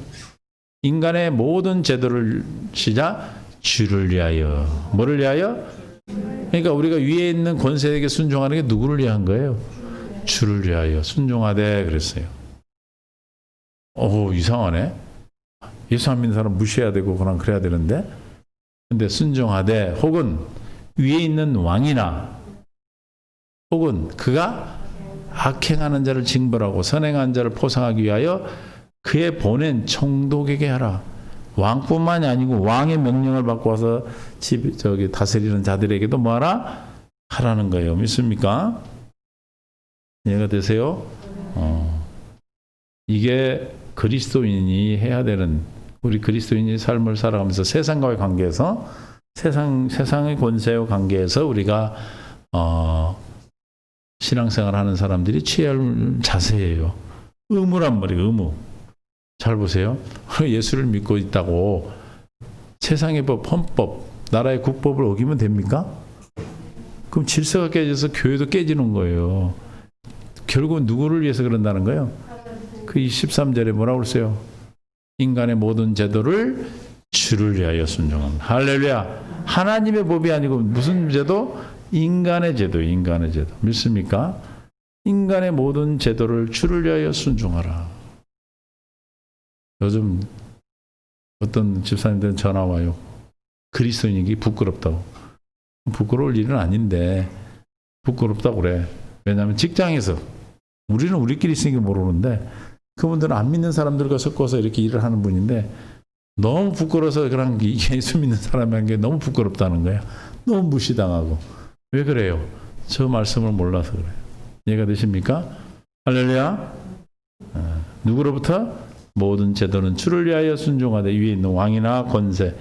인간의 모든 제도를 시작 주를 위하여. 뭐를 위하여? 그러니까 우리가 위에 있는 권세에게 순종하는 게 누구를 위한 거예요? 주를 위하여 순종하되 그랬어요. 이상하네. 예수 안 믿는 사람 무시해야 되고 그래야 되는데, 근데 순종하되 혹은 위에 있는 왕이나 혹은 그가 악행하는 자를 징벌하고 선행한 자를 포상하기 위하여 그의 보낸 총독에게 하라. 왕뿐만이 아니고 왕의 명령을 받고 와서 다스리는 자들에게도 뭐하라? 하라는 거예요. 믿습니까? 이해가 되세요? 이게 그리스도인이 해야 되는, 우리 그리스도인이 삶을 살아가면서 세상과의 관계에서 세상의 권세와 관계에서 우리가 신앙생활 하는 사람들이 취해야 할 자세예요. 의무란 말이에요. 의무. 잘 보세요. 예수를 믿고 있다고 세상의 법, 헌법, 나라의 국법을 어기면 됩니까? 그럼 질서가 깨져서 교회도 깨지는 거예요. 결국은 누구를 위해서 그런다는 거예요? 그 23절에 뭐라고 그랬어요? 인간의 모든 제도를 주를 위하여 순종한다. 할렐루야. 하나님의 법이 아니고 무슨 제도? 인간의 제도. 믿습니까? 인간의 모든 제도를 주를 위하여 순종하라. 요즘 어떤 집사님들은 전화 와요. 그리스도인이기 부끄럽다고. 부끄러울 일은 아닌데 부끄럽다고 그래. 왜냐하면 직장에서 우리는 우리끼리 있으니까 모르는데 그분들은 안 믿는 사람들과 섞어서 이렇게 일을 하는 분인데 너무 부끄러워서 그냥 예수 믿는 사람에게 너무 부끄럽다는 거야. 너무 무시당하고. 왜 그래요? 저 말씀을 몰라서 그래요. 이해가 되십니까? 할렐루야. 누구로부터? 모든 제도는 주를 위하여 순종하되 위에 있는 왕이나 권세를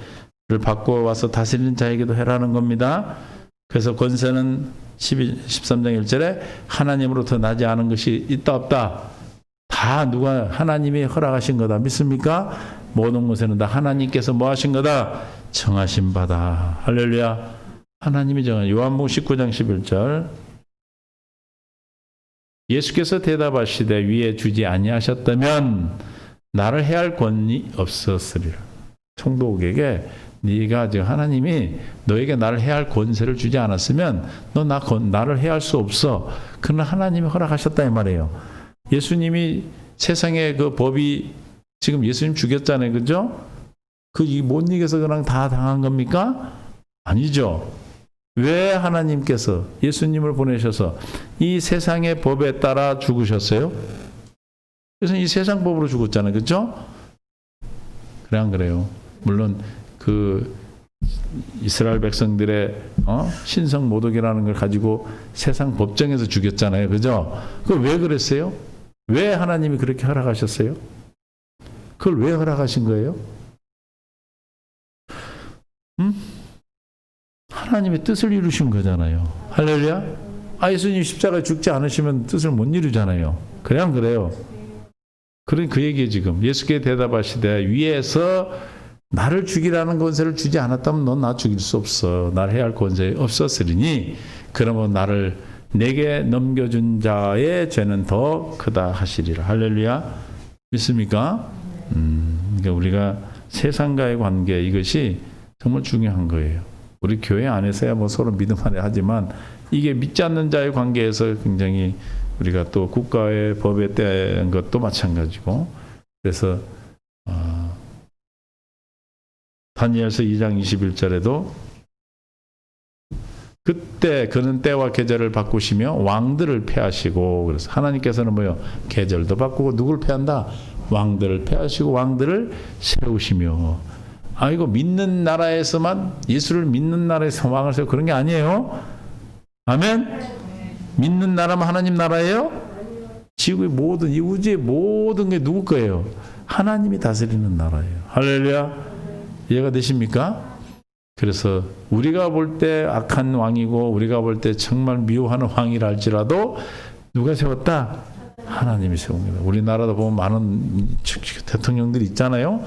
받고 와서 다스리는 자에게도 해라는 겁니다. 그래서 권세는 13장 1절에 하나님으로부터 나지 않은 것이 있다 없다. 다 누가 하나님이 허락하신 거다. 믿습니까? 모든 것에는 다 하나님께서 뭐 하신 거다? 정하신 바다. 할렐루야. 하나님이 정한. 요한복음 19장 11절. 예수께서 대답하시되 위에 주지 아니하셨다면 나를 해할 권이 없었으리라. 총독에게 네가 지금 하나님이 너에게 나를 해할 권세를 주지 않았으면 너 나를 해할 수 없어. 그러나 하나님이 허락하셨다 이 말이에요. 예수님이 세상의 그 법이 지금 예수님 죽였잖아요. 그죠? 못 이겨서 그냥 다 당한 겁니까? 아니죠. 왜 하나님께서 예수님을 보내셔서 이 세상의 법에 따라 죽으셨어요? 그래서 이 세상 법으로 죽었잖아요. 그렇죠? 그래 안 그래요? 물론 그 이스라엘 백성들의 신성 모독이라는 걸 가지고 세상 법정에서 죽였잖아요. 그죠? 그걸 왜 그랬어요? 왜 하나님이 그렇게 허락하셨어요? 그걸 왜 허락하신 거예요? 하나님의 뜻을 이루신 거잖아요. 할렐루야? 예수님 십자가에 죽지 않으시면 뜻을 못 이루잖아요. 그래 안 그래요? 그 얘기에 지금 예수께 대답하시되 위에서 나를 죽이라는 권세를 주지 않았다면 넌 나 죽일 수 없어. 날 해야 할 권세 없었으리니 그러면 나를 내게 넘겨준 자의 죄는 더 크다 하시리라. 할렐루야. 믿습니까? 그러니까 우리가 세상과의 관계 이것이 정말 중요한 거예요. 우리 교회 안에서야 뭐 서로 믿음 안에 하지만 이게 믿지 않는 자의 관계에서 굉장히 우리가 또 국가의 법에 대한 것도 마찬가지고. 그래서 다니엘서 2장 21절에도 그때 그는 때와 계절을 바꾸시며 왕들을 폐하시고, 그래서 하나님께서는 뭐요? 계절도 바꾸고 누굴 폐한다? 왕들을 폐하시고 왕들을 세우시며. 이거 믿는 나라에서만, 예수를 믿는 나라에서 왕을 세우고 그런 게 아니에요. 아멘. 믿는 나라만 하나님 나라예요? 지구의 모든, 이 우주의 모든 게 누구 거예요? 하나님이 다스리는 나라예요. 할렐루야. 이해가 되십니까? 그래서 우리가 볼 때 악한 왕이고 우리가 볼 때 정말 미워하는 왕이라 할지라도 누가 세웠다? 하나님이 세운 거다. 우리나라도 보면 많은 대통령들이 있잖아요.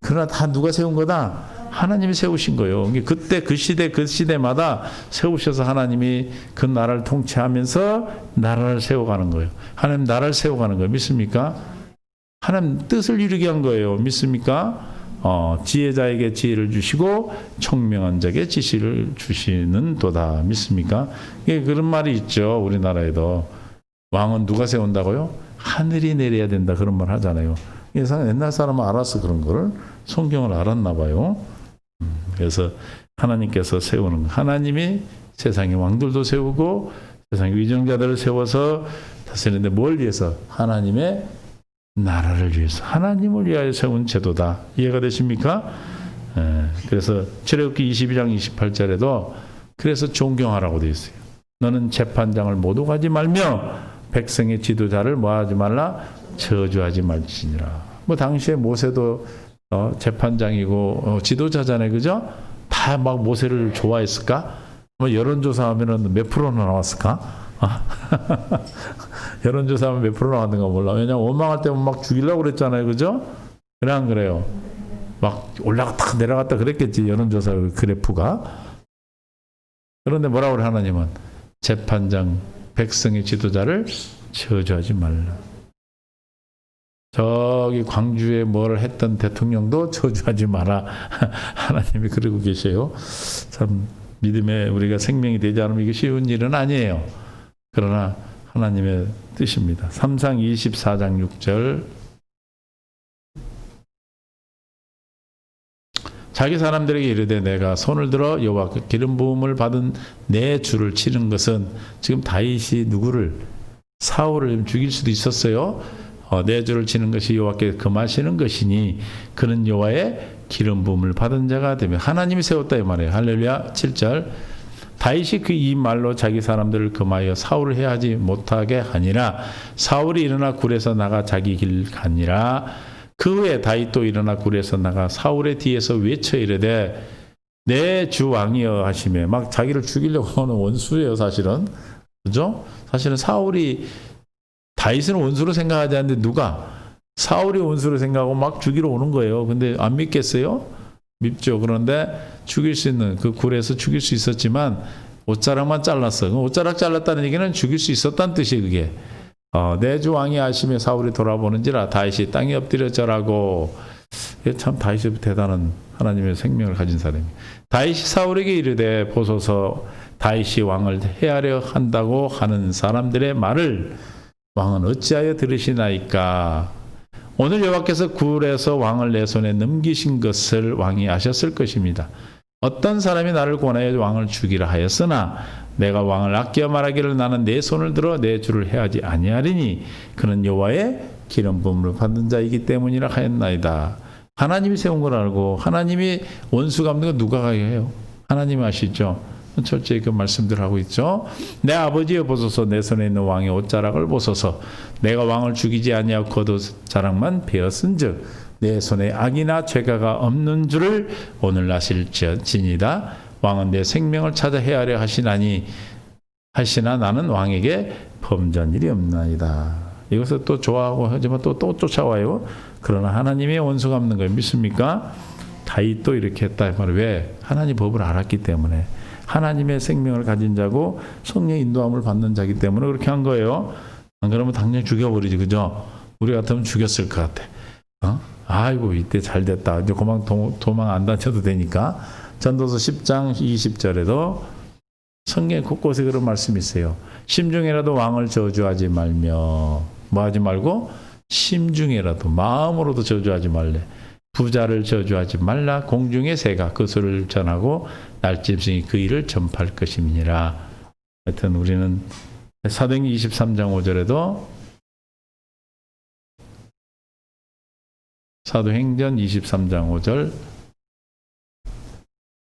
그러나 다 누가 세운 거다? 하나님이 세우신 거예요. 그때 그 시대마다 세우셔서 하나님이 그 나라를 통치하면서 나라를 세워가는 거예요. 하나님 나라를 세워가는 거예요. 믿습니까? 하나님 뜻을 이루게 한 거예요. 믿습니까? 지혜자에게 지혜를 주시고 총명한 자에게 지식을 주시는 도다. 믿습니까? 그런 말이 있죠. 우리나라에도. 왕은 누가 세운다고요? 하늘이 내려야 된다. 그런 말 하잖아요. 옛날 사람은 알아서 그런 거를 성경을 알았나 봐요. 그래서 하나님께서 세우는 거. 하나님이 세상의 왕들도 세우고 세상의 위정자들을 세워서 다스리는데 뭘 위해서? 하나님의 나라를 위해서, 하나님을 위하여 세운 제도다. 이해가 되십니까? 그래서 출애굽기 22장 28절에도 그래서 존경하라고 되어 있어요. 너는 재판장을 모독하지 말며 백성의 지도자를 뭐하지 말라? 저주하지 말지니라. 뭐 당시에 모세도 재판장이고 지도자잖아요. 그죠? 다 막 모세를 좋아했을까? 뭐 여론조사하면은 몇 프로나 나왔을까? 여론조사하면 몇 프로 나왔는가 몰라. 왜냐면 원망할 때면 막 죽이려고 그랬잖아요. 그죠? 그래 안 그래요? 막 올라갔다 내려갔다 그랬겠지. 여론조사 그래프가. 그런데 뭐라고 그래 하나님은? 재판장 백성의 지도자를 저주하지 말라. 저기 광주에 뭘 했던 대통령도 저주하지 마라. 하나님이 그러고 계세요. 참 믿음에 우리가 생명이 되지 않으면 이게 쉬운 일은 아니에요. 그러나 하나님의 뜻입니다. 3상 24장 6절. 자기 사람들에게 이르되 내가 손을 들어 여호와께 기름 부음을 받은 내 주를 치는 것은, 지금 다윗이 누구를? 사울을 죽일 수도 있었어요. 내 주를 치는 것이 여호와께 금하시는 것이니 그는 여호와의 기름 부음을 받은 자가 되며, 하나님이 세웠다 이 말이에요. 할렐루야. 7절. 다윗이 그 이 말로 자기 사람들을 금하여 사울을 해하지 못하게 하니라. 사울이 일어나 굴에서 나가 자기 길 가니라. 그 후에 다윗도 일어나 굴에서 나가 사울의 뒤에서 외쳐 이르되 내 주 왕이여 하시며, 막 자기를 죽이려고 하는 원수예요. 사실은. 그죠? 사실은 사울이 다윗은 원수로 생각하지 않는데 누가? 사울이 원수로 생각하고 막 죽이러 오는 거예요. 근데 안 믿겠어요? 밉죠. 그런데 죽일 수 있는, 그 굴에서 죽일 수 있었지만 옷자락만 잘랐어. 옷자락 잘랐다는 얘기는 죽일 수 있었다는 뜻이에요. 그게. 내 주 왕이 하시며 사울이 돌아보는지라 다윗이 땅에 엎드려 절하고. 참 다윗이 대단한 하나님의 생명을 가진 사람이에요. 다윗이 사울에게 이르되 보소서 다윗이 왕을 해하려 한다고 하는 사람들의 말을 왕은 어찌하여 들으시나이까? 오늘 여호와께서 굴에서 왕을 내 손에 넘기신 것을 왕이 아셨을 것입니다. 어떤 사람이 나를 권하여 왕을 죽이라 하였으나 내가 왕을 아끼어 말하기를 나는 내 손을 들어 내 주를 해하지 아니하리니 그는 여호와의 기름 부음을 받는 자이기 때문이라 하였나이다. 하나님이 세운 걸 알고 하나님이 원수 갚는 거 누가 해요? 하나님이 아시죠? 철저히 그 말씀들 하고 있죠. 내 아버지여 보소서 내 손에 있는 왕의 옷자락을 보소서. 내가 왕을 죽이지 아니하고 겉옷자락만 베었은즉 내 손에 악이나 죄가가 없는 줄을 오늘 아실지니이다. 왕은 내 생명을 찾아 해하려 하시나 나는 왕에게 범죄한 일이 없나이다. 이것을 또 좋아하고 하지만 또 쫓아와요. 그러나 하나님의 원수 갚는 걸 믿습니까? 다윗도 이렇게 했다. 왜? 하나님 법을 알았기 때문에. 하나님의 생명을 가진 자고 성령의 인도함을 받는 자기 때문에 그렇게 한 거예요. 안 그러면 당연히 죽여버리지. 그죠? 우리 같으면 죽였을 것 같아. 아이고 이때 잘 됐다. 이제 도망 안 다녀도 되니까. 전도서 10장 20절에도 성경에 곳곳에 그런 말씀이 있어요. 심중에라도 왕을 저주하지 말며, 뭐 하지 말고? 심중에라도, 마음으로도 저주하지 말래. 부자를 저주하지 말라. 공중의 새가 그 소리를 전하고 날짐승이 그 일을 전파할 것임이니라. 하여튼 우리는 사도행전 23장 5절에도, 사도행전 23장 5절,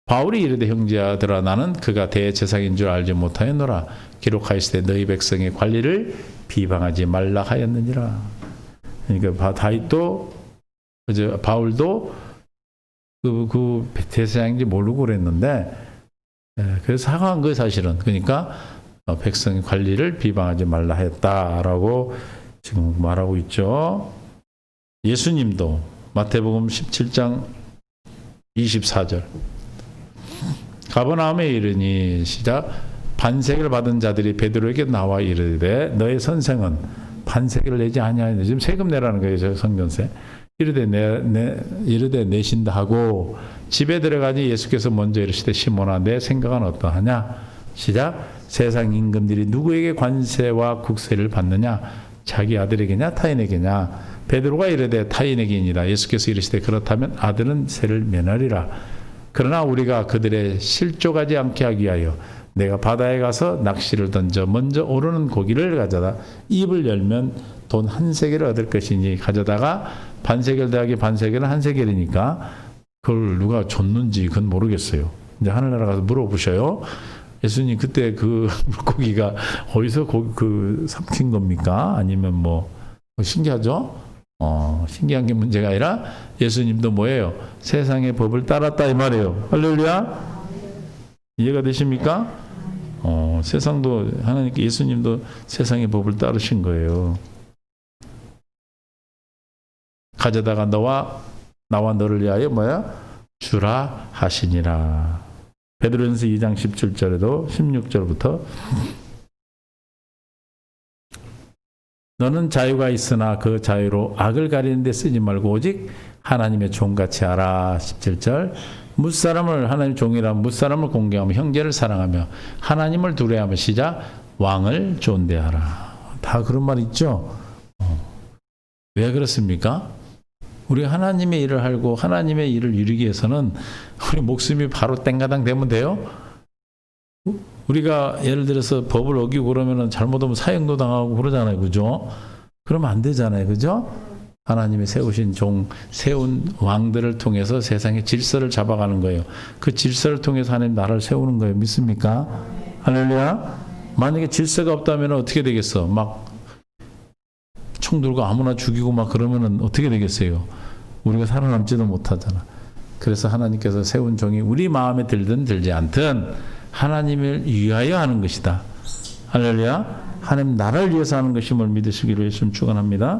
바울이 이르되 형제들아 나는 그가 대제사장인 줄 알지 못하였노라. 기록하였을 때 너희 백성의 관리를 비방하지 말라 하였느니라. 그러니까 다윗도 바울도 그 대제사장인지 모르고 그랬는데, 그래서 사과한 거예요 사실은. 그러니까 백성의 관리를 비방하지 말라 했다라고 지금 말하고 있죠. 예수님도 마태복음 17장 24절. 가버나움에 이르니 시작. 반세계를 받은 자들이 베드로에게 나와 이르되 너의 선생은 반세계를 내지 아니하냐. 지금 세금 내라는 거예요. 저 성전세. 이르되 내신다 하고 집에 들어가니 예수께서 먼저 이르시되 시몬아 내 생각은 어떠하냐. 시작. 세상 임금들이 누구에게 관세와 국세를 받느냐. 자기 아들에게냐 타인에게냐. 베드로가 이르되 타인에게니라. 예수께서 이르시되 그렇다면 아들은 세를 면하리라. 그러나 우리가 그들의 실족하지 않게 하기 위하여 내가 바다에 가서 낚시를 던져 먼저 오르는 고기를 가져다 입을 열면 돈 한 세겔을 얻을 것이니 가져다가 반세겔 더하기 반세겔은 한 세겔이니까 그걸 누가 줬는지 그건 모르겠어요. 이제 하늘나라 가서 물어보셔요. 예수님 그때 그 물고기가 어디서 그 삼킨 겁니까? 아니면 뭐 신기하죠? 신기한 게 문제가 아니라 예수님도 뭐예요? 세상의 법을 따랐다 이 말이에요. 할렐루야. 이해가 되십니까? 세상도 하나님께 예수님도 세상의 법을 따르신 거예요. 가져다가 나와 너를 위하여 뭐야? 주라 하시니라. 베드로전서 2장 17절에도 16절부터 너는 자유가 있으나 그 자유로 악을 가리는 데 쓰지 말고 오직 하나님의 종같이 하라. 17절 무사람을 하나님의 종이라 무사람을 공경하며 형제를 사랑하며 하나님을 두려워하며 시작 왕을 존대하라. 다 그런 말 있죠. 왜 그렇습니까? 우리 하나님의 일을 하고 하나님의 일을 이루기 위해서는 우리 목숨이 바로 땡가당 되면 돼요. 우리가 예를 들어서 법을 어기고 그러면은 잘못하면 사형도 당하고 그러잖아요. 그죠? 그러면 안 되잖아요. 그죠? 하나님이 세우신 세운 왕들을 통해서 세상의 질서를 잡아가는 거예요. 그 질서를 통해서 하나님 나라를 세우는 거예요. 믿습니까? 할렐루야. 만약에 질서가 없다면 어떻게 되겠어? 막 총 들고 아무나 죽이고 막 그러면은 어떻게 되겠어요? 우리가 살아남지도 못하잖아. 그래서 하나님께서 세운 종이 우리 마음에 들든 들지 않든 하나님을 위하여 하는 것이다. 할렐루야. 하나님 나라를 위해서 하는 것임을 믿으시기를 예수님 축원합니다.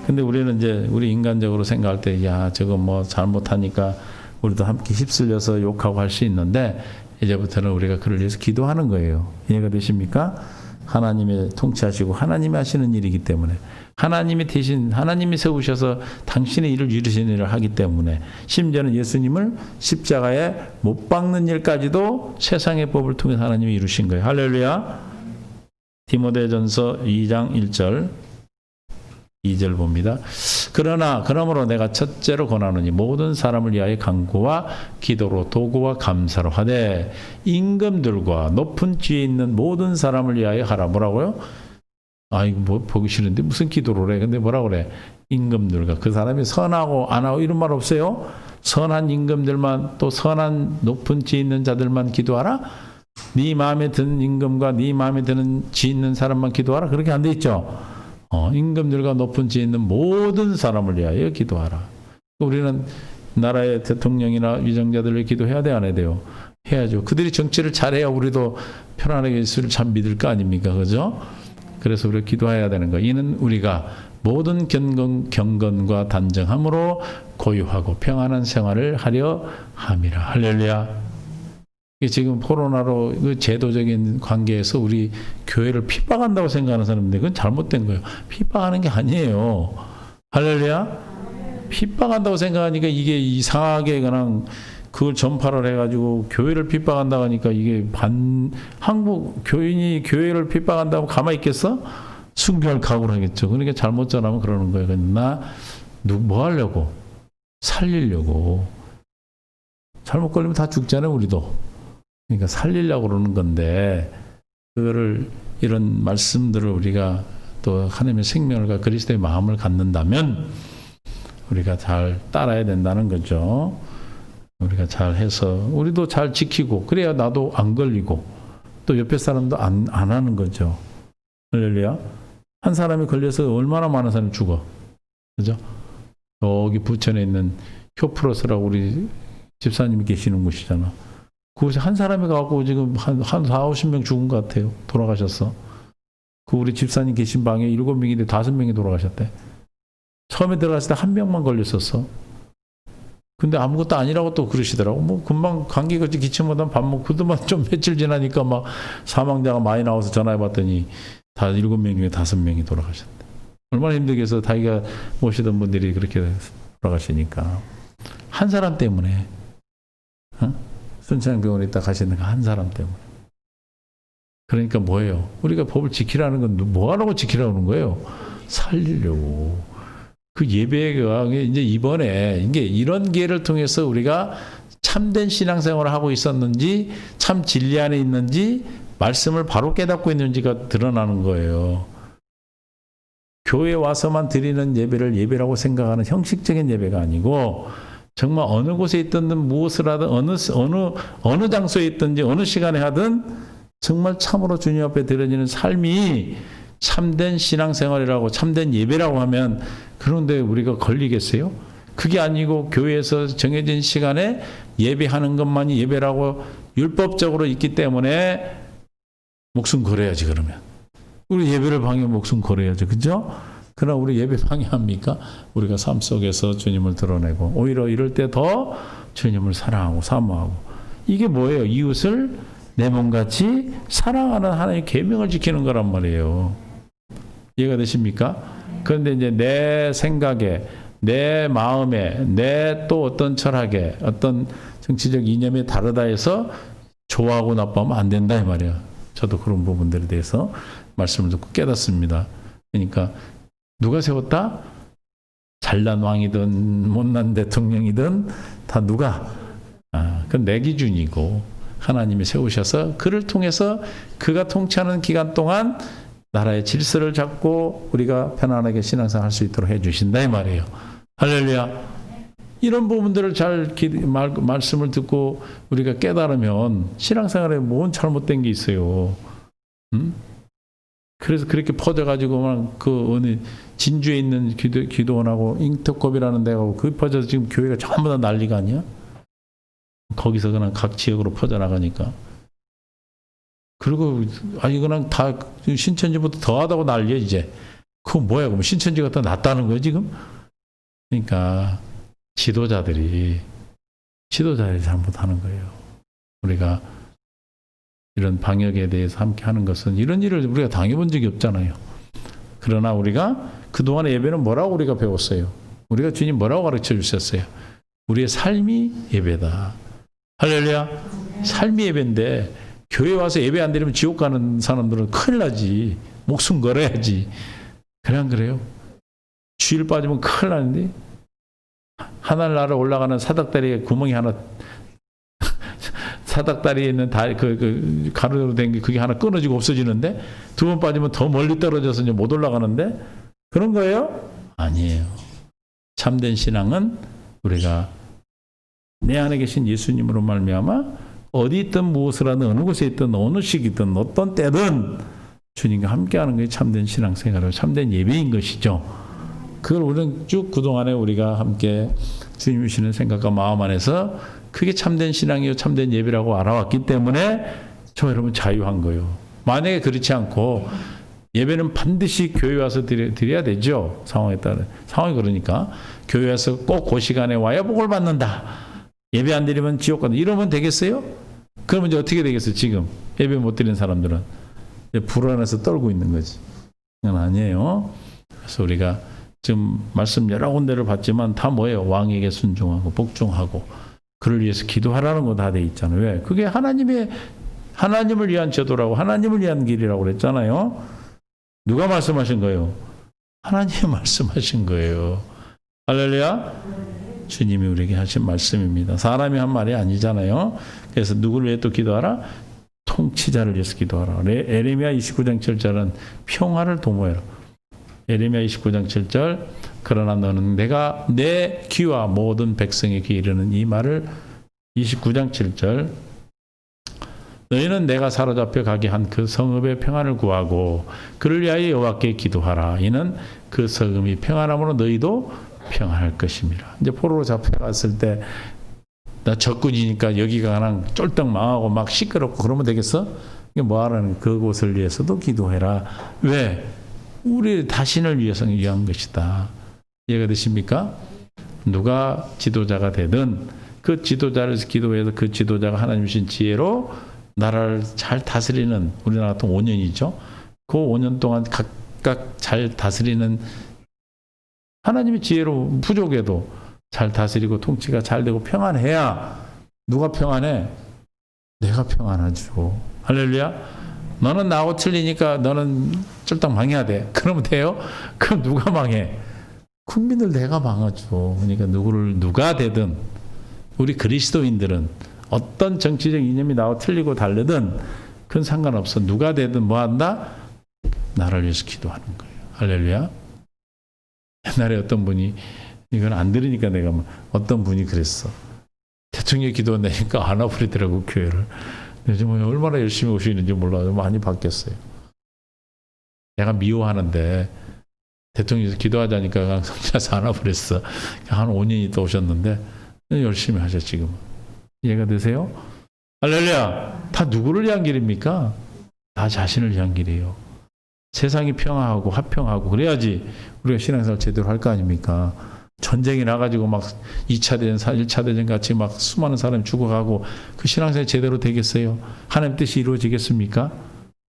근데 우리는 이제 우리 인간적으로 생각할 때 야 저거 뭐 잘못하니까 우리도 함께 휩쓸려서 욕하고 할 수 있는데 이제부터는 우리가 그를 위해서 기도하는 거예요. 이해가 되십니까? 하나님이 통치하시고 하나님이 하시는 일이기 때문에 하나님이 대신 하나님이 세우셔서 당신의 일을 이루시는 일을 하기 때문에 심지어는 예수님을 십자가에 못 박는 일까지도 세상의 법을 통해 하나님이 이루신 거예요. 할렐루야. 디모데전서 2장 1절 2절 봅니다. 그러므로 내가 첫째로 권하노니 모든 사람을 위하여 간구와 기도로 도구와 감사로 하되 임금들과 높은 지에 있는 모든 사람을 위하여 하라. 뭐라고요? 이거 뭐 보기 싫은데 무슨 기도를 해? 근데 뭐라고 그래? 임금들과 그 사람이 선하고 안 하고 이런 말 없어요? 선한 임금들만 또 선한 높은 지 있는 자들만 기도하라? 네 마음에 드는 임금과 네 마음에 드는 지 있는 사람만 기도하라? 그렇게 안 돼 있죠? 임금들과 높은 지에 있는 모든 사람을 위하여 기도하라. 우리는 나라의 대통령이나 위정자들을 기도해야 돼, 안 해야 돼요? 해야죠. 그들이 정치를 잘해야 우리도 편안하게 예수를 참 믿을 거 아닙니까? 그죠? 그래서 우리가 기도해야 되는 거. 이는 우리가 모든 경건과 단정함으로 고요하고 평안한 생활을 하려 함이라. 할렐루야. 지금 코로나로 그 제도적인 관계에서 우리 교회를 핍박한다고 생각하는 사람인데 그건 잘못된 거예요. 핍박하는 게 아니에요. 할렐루야. 핍박한다고 생각하니까 이게 이상하게 그냥 그걸 전파를 해가지고 교회를 핍박한다고 하니까 이게 한국 교인이 교회를 핍박한다고 가만히 있겠어? 순교할 각오를 하겠죠. 그러니까 잘못 전하면 그러는 거예요. 뭐 하려고? 살리려고. 잘못 걸리면 다 죽잖아요, 우리도. 그러니까 살리려고 그러는 건데 그거를 이런 말씀들을 우리가 또 하나님의 생명과 그리스도의 마음을 갖는다면 우리가 잘 따라야 된다는 거죠. 우리가 잘 해서 우리도 잘 지키고 그래야 나도 안 걸리고 또 옆에 사람도 안 하는 거죠. 할렐루야. 한 사람이 걸려서 얼마나 많은 사람이 죽어. 그죠? 여기 부천에 있는 효프로스라고 우리 집사님이 계시는 곳이잖아. 그곳에 한 사람이 가고 지금 한 40-50명 죽은 것 같아요. 돌아가셨어. 그 우리 집사님 계신 방에 7명인데 5명이 돌아가셨대. 처음에 들어갔을 때 1명만 걸렸었어. 근데 아무것도 아니라고 또 그러시더라고. 뭐 금방 감기가 기침보다 밥 먹고 그동안 좀 며칠 지나니까 막 사망자가 많이 나와서 전화해 봤더니 다 7명 중에 5명이 돌아가셨대. 얼마나 힘들겠어. 자기가 모시던 분들이 그렇게 돌아가시니까. 한 사람 때문에. 순천병원에 있다 가시는 한 사람 때문에. 그러니까 뭐예요? 우리가 법을 지키라는 건 뭐하라고 지키라는 거예요? 살리려고. 그 예배가 이제 이번에 이게 이런 기회를 통해서 우리가 참된 신앙생활을 하고 있었는지, 참 진리 안에 있는지, 말씀을 바로 깨닫고 있는지가 드러나는 거예요. 교회 와서만 드리는 예배를 예배라고 생각하는 형식적인 예배가 아니고, 정말 어느 곳에 있든 무엇을 하든 어느 장소에 있든지 어느 시간에 하든 정말 참으로 주님 앞에 드려지는 삶이 참된 신앙생활이라고 참된 예배라고 하면, 그런데 우리가 걸리겠어요? 그게 아니고 교회에서 정해진 시간에 예배하는 것만이 예배라고 율법적으로 있기 때문에 목숨 걸어야지. 그러면 우리 예배를 방해 목숨 걸어야죠. 그죠? 그러나 우리 예배 방해합니까? 우리가 삶 속에서 주님을 드러내고 오히려 이럴 때 더 주님을 사랑하고 사모하고, 이게 뭐예요? 이웃을 내 몸같이 사랑하는 하나님의 계명을 지키는 거란 말이에요. 이해가 되십니까? 그런데 이제 내 생각에, 내 마음에, 내 또 어떤 철학에, 어떤 정치적 이념에 다르다 해서 좋아하고 나빠하면 안 된다 이 말이야. 저도 그런 부분들에 대해서 말씀을 듣고 깨닫습니다. 그러니까 누가 세웠다? 잘난 왕이든 못난 대통령이든 다 누가? 그건 내 기준이고 하나님이 세우셔서 그를 통해서 그가 통치하는 기간 동안 나라의 질서를 잡고 우리가 편안하게 신앙생활 할 수 있도록 해주신다 이 말이에요. 할렐루야. 이런 부분들을 잘 말씀을 듣고 우리가 깨달으면 신앙생활에 뭔 잘못된 게 있어요. 그래서 그렇게 퍼져가지고 그 어느 진주에 있는 기도원하고 인터컵이라는 데가 그 퍼져서 지금 교회가 전부 다 난리가 아니야? 거기서 그냥 각 지역으로 퍼져나가니까. 그리고 그냥 다 신천지보다 더하다고 난리야 이제. 그거 뭐야? 그럼 신천지가 더 낫다는 거야 지금? 그러니까 지도자들이 잘못하는 거예요. 우리가 이런 방역에 대해서 함께 하는 것은 이런 일을 우리가 당해본 적이 없잖아요. 그러나 우리가 그동안의 예배는 뭐라고 우리가 배웠어요? 우리가 주님 뭐라고 가르쳐 주셨어요? 우리의 삶이 예배다. 할렐루야. 삶이 예배인데 교회 와서 예배 안 드리면 지옥 가는 사람들은 큰일 나지. 목숨 걸어야지. 그래 안 그래요? 주일 빠지면 큰일 나는데 하늘 나라 올라가는 사닥다리에 구멍이 하나 사닥다리에 있는 가루로 된 게 그게 하나 끊어지고 없어지는데 두 번 빠지면 더 멀리 떨어져서 이제 못 올라가는데 그런 거예요? 아니에요. 참된 신앙은 우리가 내 안에 계신 예수님으로 말미암아 어디 있든 무엇을 하든 어느 곳에 있든 어느 시기든 어떤 때든 주님과 함께하는 게 참된 신앙생활이고 참된 예배인 것이죠. 그걸 우리는 쭉 그동안에 우리가 함께 주님 주시는 생각과 마음 안에서 그게 참된 신앙이요 참된 예배라고 알아왔기 때문에 저 여러분 자유한 거예요. 만약에 그렇지 않고 예배는 반드시 교회 와서 드려야 되죠. 상황에 따라. 상황이 그러니까 교회 와서 꼭 그 시간에 와야 복을 받는다. 예배 안 드리면 지옥 간다. 이러면 되겠어요? 그러면 이제 어떻게 되겠어요? 지금 예배 못 드리는 사람들은 불안해서 떨고 있는 거지. 그건 아니에요. 그래서 우리가 지금 말씀 여러 군데를 봤지만 다 뭐예요? 왕에게 순종하고 복종하고 그를 위해서 기도하라는 거 다 돼 있잖아요. 왜? 그게 하나님을 위한 제도라고 하나님을 위한 길이라고 그랬잖아요. 누가 말씀하신 거예요? 하나님이 말씀하신 거예요. 할렐루야. 주님이 우리에게 하신 말씀입니다. 사람이 한 말이 아니잖아요. 그래서 누구를 위해 또 기도하라? 통치자를 위해서 기도하라. 에레미야 29장 7절은 평화를 도모해라. 에레미야 29장 7절 그러나 너는 내가 내 귀와 모든 백성에게 이르는 이 말을 29장 7절 너희는 내가 사로잡혀 가게 한 그 성읍의 평안을 구하고 그를 위하여 여호와께 기도하라. 이는 그 성읍이 평안함으로 너희도 평안할 것입니다. 이제 포로로 잡혀갔을 때 나 적군이니까 여기가 그냥 쫄딱 망하고 막 시끄럽고 그러면 되겠어? 이게 뭐하라는 그곳을 위해서도 기도해라. 왜? 우리 자신을 위해서 위한 것이다. 이해가 되십니까? 누가 지도자가 되든 그 지도자를 기도해서 그 지도자가 하나님 주신 지혜로 나라를 잘 다스리는, 우리나라 같은 5년이죠. 그 5년 동안 각각 잘 다스리는, 하나님의 지혜로 부족해도 잘 다스리고 통치가 잘 되고 평안해야, 누가 평안해? 내가 평안하죠. 할렐루야. 너는 나하고 틀리니까 너는 쫄딱 망해야 돼. 그러면 돼요? 그럼 누가 망해? 국민들 내가 망하죠. 그러니까 누가 되든 우리 그리스도인들은 어떤 정치적 이념이 나하고 틀리고 다르든 그건 상관없어. 누가 되든 뭐 한다? 나를 위해서 기도하는 거예요. 할렐루야. 옛날에 어떤 분이, 이건 안 들으니까 내가, 어떤 분이 그랬어. 대통령이 기도한다니까 안 와버리더라고, 교회를. 요즘은 얼마나 열심히 오시는지 몰라요. 많이 바뀌었어요. 내가 미워하는데 대통령이 기도하자니까 성질나서 안 와버렸어. 한 5년이 또 오셨는데 열심히 하셔 지금. 이해가 되세요? 할렐루야. 다 누구를 위한 길입니까? 나 자신을 위한 길이에요. 세상이 평화하고 화평하고 그래야지 우리가 신앙생활 제대로 할 거 아닙니까? 전쟁이 나가지고 막 2차 대전, 1차 대전 같이 막 수많은 사람이 죽어가고 그 신앙생활 제대로 되겠어요? 하나님 뜻이 이루어지겠습니까?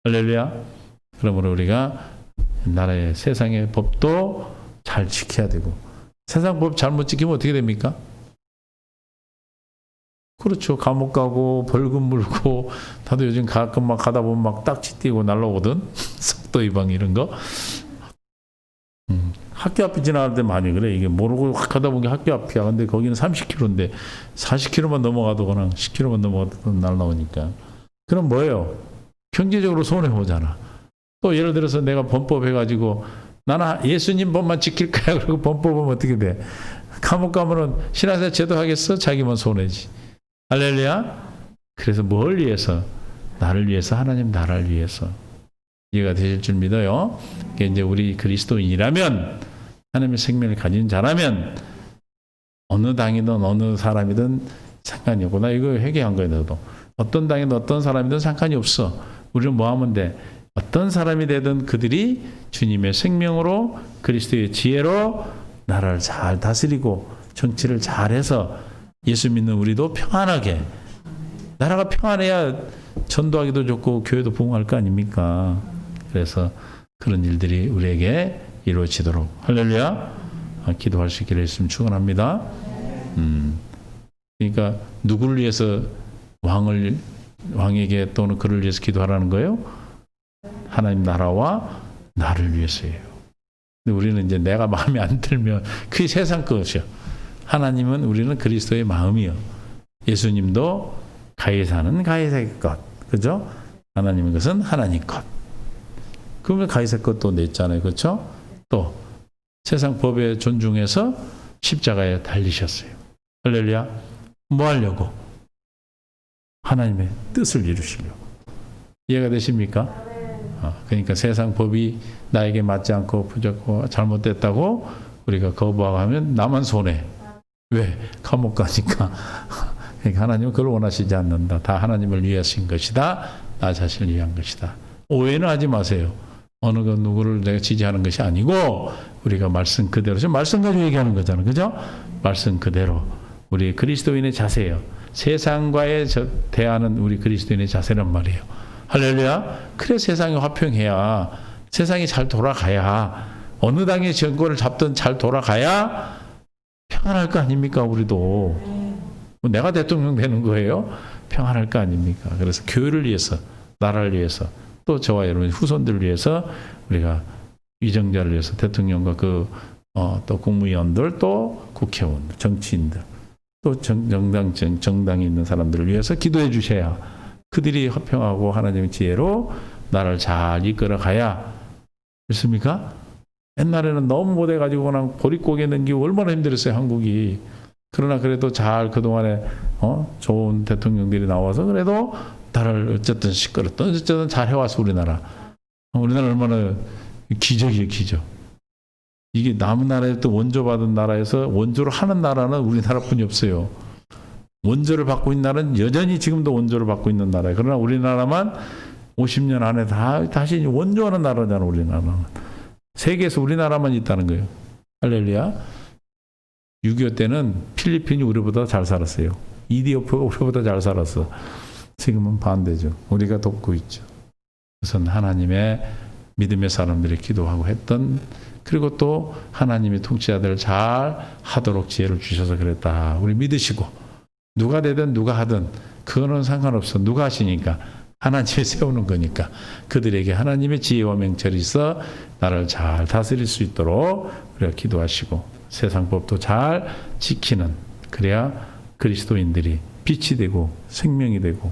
할렐루야. 그러므로 우리가 나라의 세상의 법도 잘 지켜야 되고, 세상 법 잘못 지키면 어떻게 됩니까? 그렇죠. 감옥 가고 벌금 물고, 다들 요즘 가끔 막 가다 보면 막 딱지 띄고 날라오거든. 속도 위반 이런 거. 학교 앞에 지나갈 때 많이 그래. 이게 모르고 확 가다 보면 학교 앞이야. 근데 거기는 30km인데 40km만 넘어가도 그냥 10km만 넘어가도 날라오니까. 그럼 뭐예요? 경제적으로 손해보잖아. 또 예를 들어서 내가 범법 해가지고 나는 예수님 법만 지킬 거야. 그리고 범법은 어떻게 돼? 감옥 가면은 신앙생활 제대로 하겠어? 자기만 손해지. 할렐루야. 그래서 뭘 위해서? 나를 위해서, 하나님 나라를 위해서. 이해가 되실 줄 믿어요. 이게 이제 우리 그리스도인이라면, 하나님의 생명을 가진 자라면 어느 당이든 어느 사람이든 상관이 없고, 나 이거 회개한 거예요. 너도 어떤 당이든 어떤 사람이든 상관이 없어. 우리는 뭐 하면 돼? 어떤 사람이 되든 그들이 주님의 생명으로 그리스도의 지혜로 나라를 잘 다스리고 정치를 잘해서 예수 믿는 우리도 평안하게, 나라가 평안해야 전도하기도 좋고 교회도 부흥할 거 아닙니까? 그래서 그런 일들이 우리에게 이루어지도록, 할렐루야, 기도할 수 있기를 예수님 축원합니다. 그러니까 누구를 위해서 왕에게 또는 그를 위해서 기도하라는 거예요? 하나님 나라와 나를 위해서예요. 근데 우리는 이제 내가 마음에 안 들면 그게 세상 것이요. 하나님은, 우리는 그리스도의 마음이요. 예수님도 가이사는 가이사의 것, 그죠? 하나님의 것은 하나님 것. 그러면 가이사 것도 냈잖아요, 그렇죠? 또 세상 법에 존중해서 십자가에 달리셨어요. 할렐루야. 뭐 하려고? 하나님의 뜻을 이루시려고. 이해가 되십니까? 그러니까 세상 법이 나에게 맞지 않고 부족하고 잘못됐다고 우리가 거부하면 나만 손해. 왜? 감옥 가니까. 그러니까 하나님은 그걸 원하시지 않는다. 다 하나님을 위하신 것이다. 나 자신을 위한 것이다. 오해는 하지 마세요. 어느 그 누구를 내가 지지하는 것이 아니고 우리가 말씀 그대로, 지금 말씀 가지고 얘기하는 거잖아요. 그죠? 말씀 그대로 우리 그리스도인의 자세예요. 세상과의 대하는 우리 그리스도인의 자세란 말이에요. 할렐루야. 그래 세상이 화평해야, 세상이 잘 돌아가야, 어느 당의 정권을 잡든 잘 돌아가야 평안할 거 아닙니까? 우리도 내가 대통령 되는 거예요? 평안할 거 아닙니까? 그래서 교회를 위해서, 나라를 위해서, 또 저와 여러분 후손들을 위해서, 우리가 위정자를 위해서, 대통령과 또 국무위원들, 또 국회의원들, 정치인들, 또 정당에 있는 사람들을 위해서 기도해 주셔야 그들이 화평하고 하나님의 지혜로 나라를 잘 이끌어 가야. 그렇습니까? 옛날에는 너무 못해가지고 그냥 보릿고개 넘기고 얼마나 힘들었어요, 한국이. 그러나 그래도 잘 그동안에 좋은 대통령들이 나와서 그래도 나라를 어쨌든 시끄럽든 어쨌든 잘 해왔어, 우리나라. 우리나라 얼마나 기적이에요, 기적. 이게 남은 나라에 또 원조받은 나라에서 원조를 하는 나라는 우리나라뿐이 없어요. 원조를 받고 있는 나라는 여전히 지금도 원조를 받고 있는 나라예요. 그러나 우리나라만 50년 안에 다시 원조하는 나라잖아, 우리나라는. 세계에서 우리나라만 있다는 거예요. 할렐루야. 6.25 때는 필리핀이 우리보다 잘 살았어요. 이디오피아가 우리보다 잘 살았어. 지금은 반대죠. 우리가 돕고 있죠. 그것은 하나님의 믿음의 사람들이 기도하고 했던, 그리고 또 하나님이 통치자들을 잘 하도록 지혜를 주셔서 그랬다. 우리 믿으시고 누가 되든 누가 하든 그거는 상관없어. 누가 하시니까 하나님이 세우는 거니까 그들에게 하나님의 지혜와 명철이 있어 나를 잘 다스릴 수 있도록 우리가 기도하시고 세상 법도 잘 지키는, 그래야 그리스도인들이 빛이 되고 생명이 되고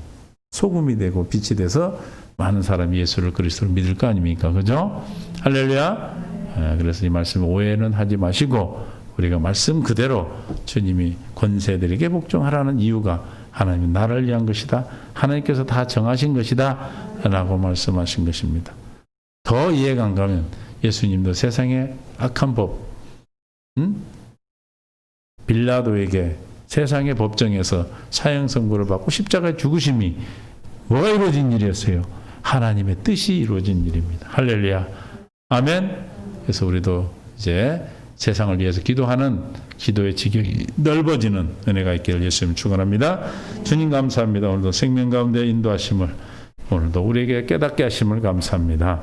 소금이 되고 빛이 돼서 많은 사람이 예수를 그리스도를 믿을 거 아닙니까? 그죠? 할렐루야. 그래서 이 말씀 오해는 하지 마시고 우리가 말씀 그대로 주님이 권세들에게 복종하라는 이유가 하나님이 나를 위한 것이다. 하나님께서 다 정하신 것이다. 라고 말씀하신 것입니다. 더 이해가 안 가면 예수님도 세상의 악한 법, 빌라도에게 세상의 법정에서 사형 선고를 받고 십자가에 죽으심이 뭐가 이루어진 일이었어요? 하나님의 뜻이 이루어진 일입니다. 할렐루야. 아멘. 그래서 우리도 이제 세상을 위해서 기도하는 기도의 지경이 넓어지는 은혜가 있기를 예수님 축원합니다. 주님 감사합니다. 오늘도 생명 가운데 인도하심을, 오늘도 우리에게 깨닫게 하심을 감사합니다.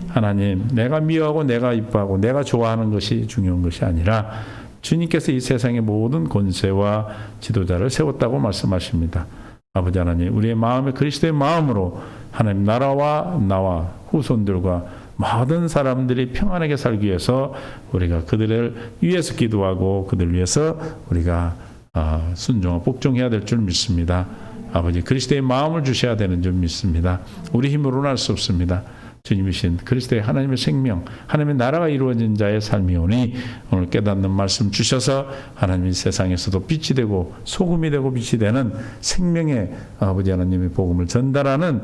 하나님, 내가 미워하고 내가 이뻐하고 내가 좋아하는 것이 중요한 것이 아니라 주님께서 이 세상의 모든 권세와 지도자를 세웠다고 말씀하십니다. 아버지 하나님, 우리의 마음에 그리스도의 마음으로 하나님 나라와 나와 후손들과 모든 사람들이 평안하게 살기 위해서 우리가 그들을 위해서 기도하고 그들을 위해서 우리가 순종하고 복종해야 될 줄 믿습니다. 아버지, 그리스도의 마음을 주셔야 되는 줄 믿습니다. 우리 힘으로는 할 수 없습니다. 주님이신 그리스도의 하나님의 생명, 하나님의 나라가 이루어진 자의 삶이 오니 오늘 깨닫는 말씀 주셔서 하나님이 세상에서도 빛이 되고 소금이 되고 빛이 되는 생명의 아버지 하나님의 복음을 전달하는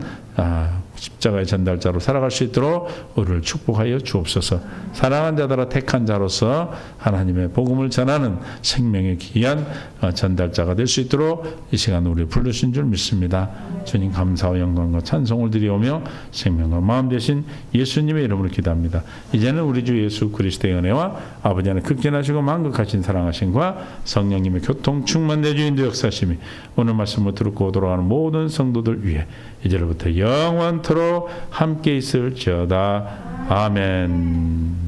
십자가의 전달자로 살아갈 수 있도록 우리를 축복하여 주옵소서. 사랑한 자들아 택한 자로서 하나님의 복음을 전하는 생명의 귀한 전달자가 될 수 있도록 이 시간 우리를 부르신 줄 믿습니다. 주님 감사와 영광과 찬송을 드리오며 생명과 마음 되신 예수님의 이름으로 기도합니다. 이제는 우리 주 예수 그리스도의 은혜와 아버지 하나님 극진하시고 만극하신 사랑하심과 성령님의 교통 충만대 주인도 역사심이 오늘 말씀을 듣고 돌아가는 모든 성도들 위해 이제로부터 영원토록 함께 있을지어다. 아멘.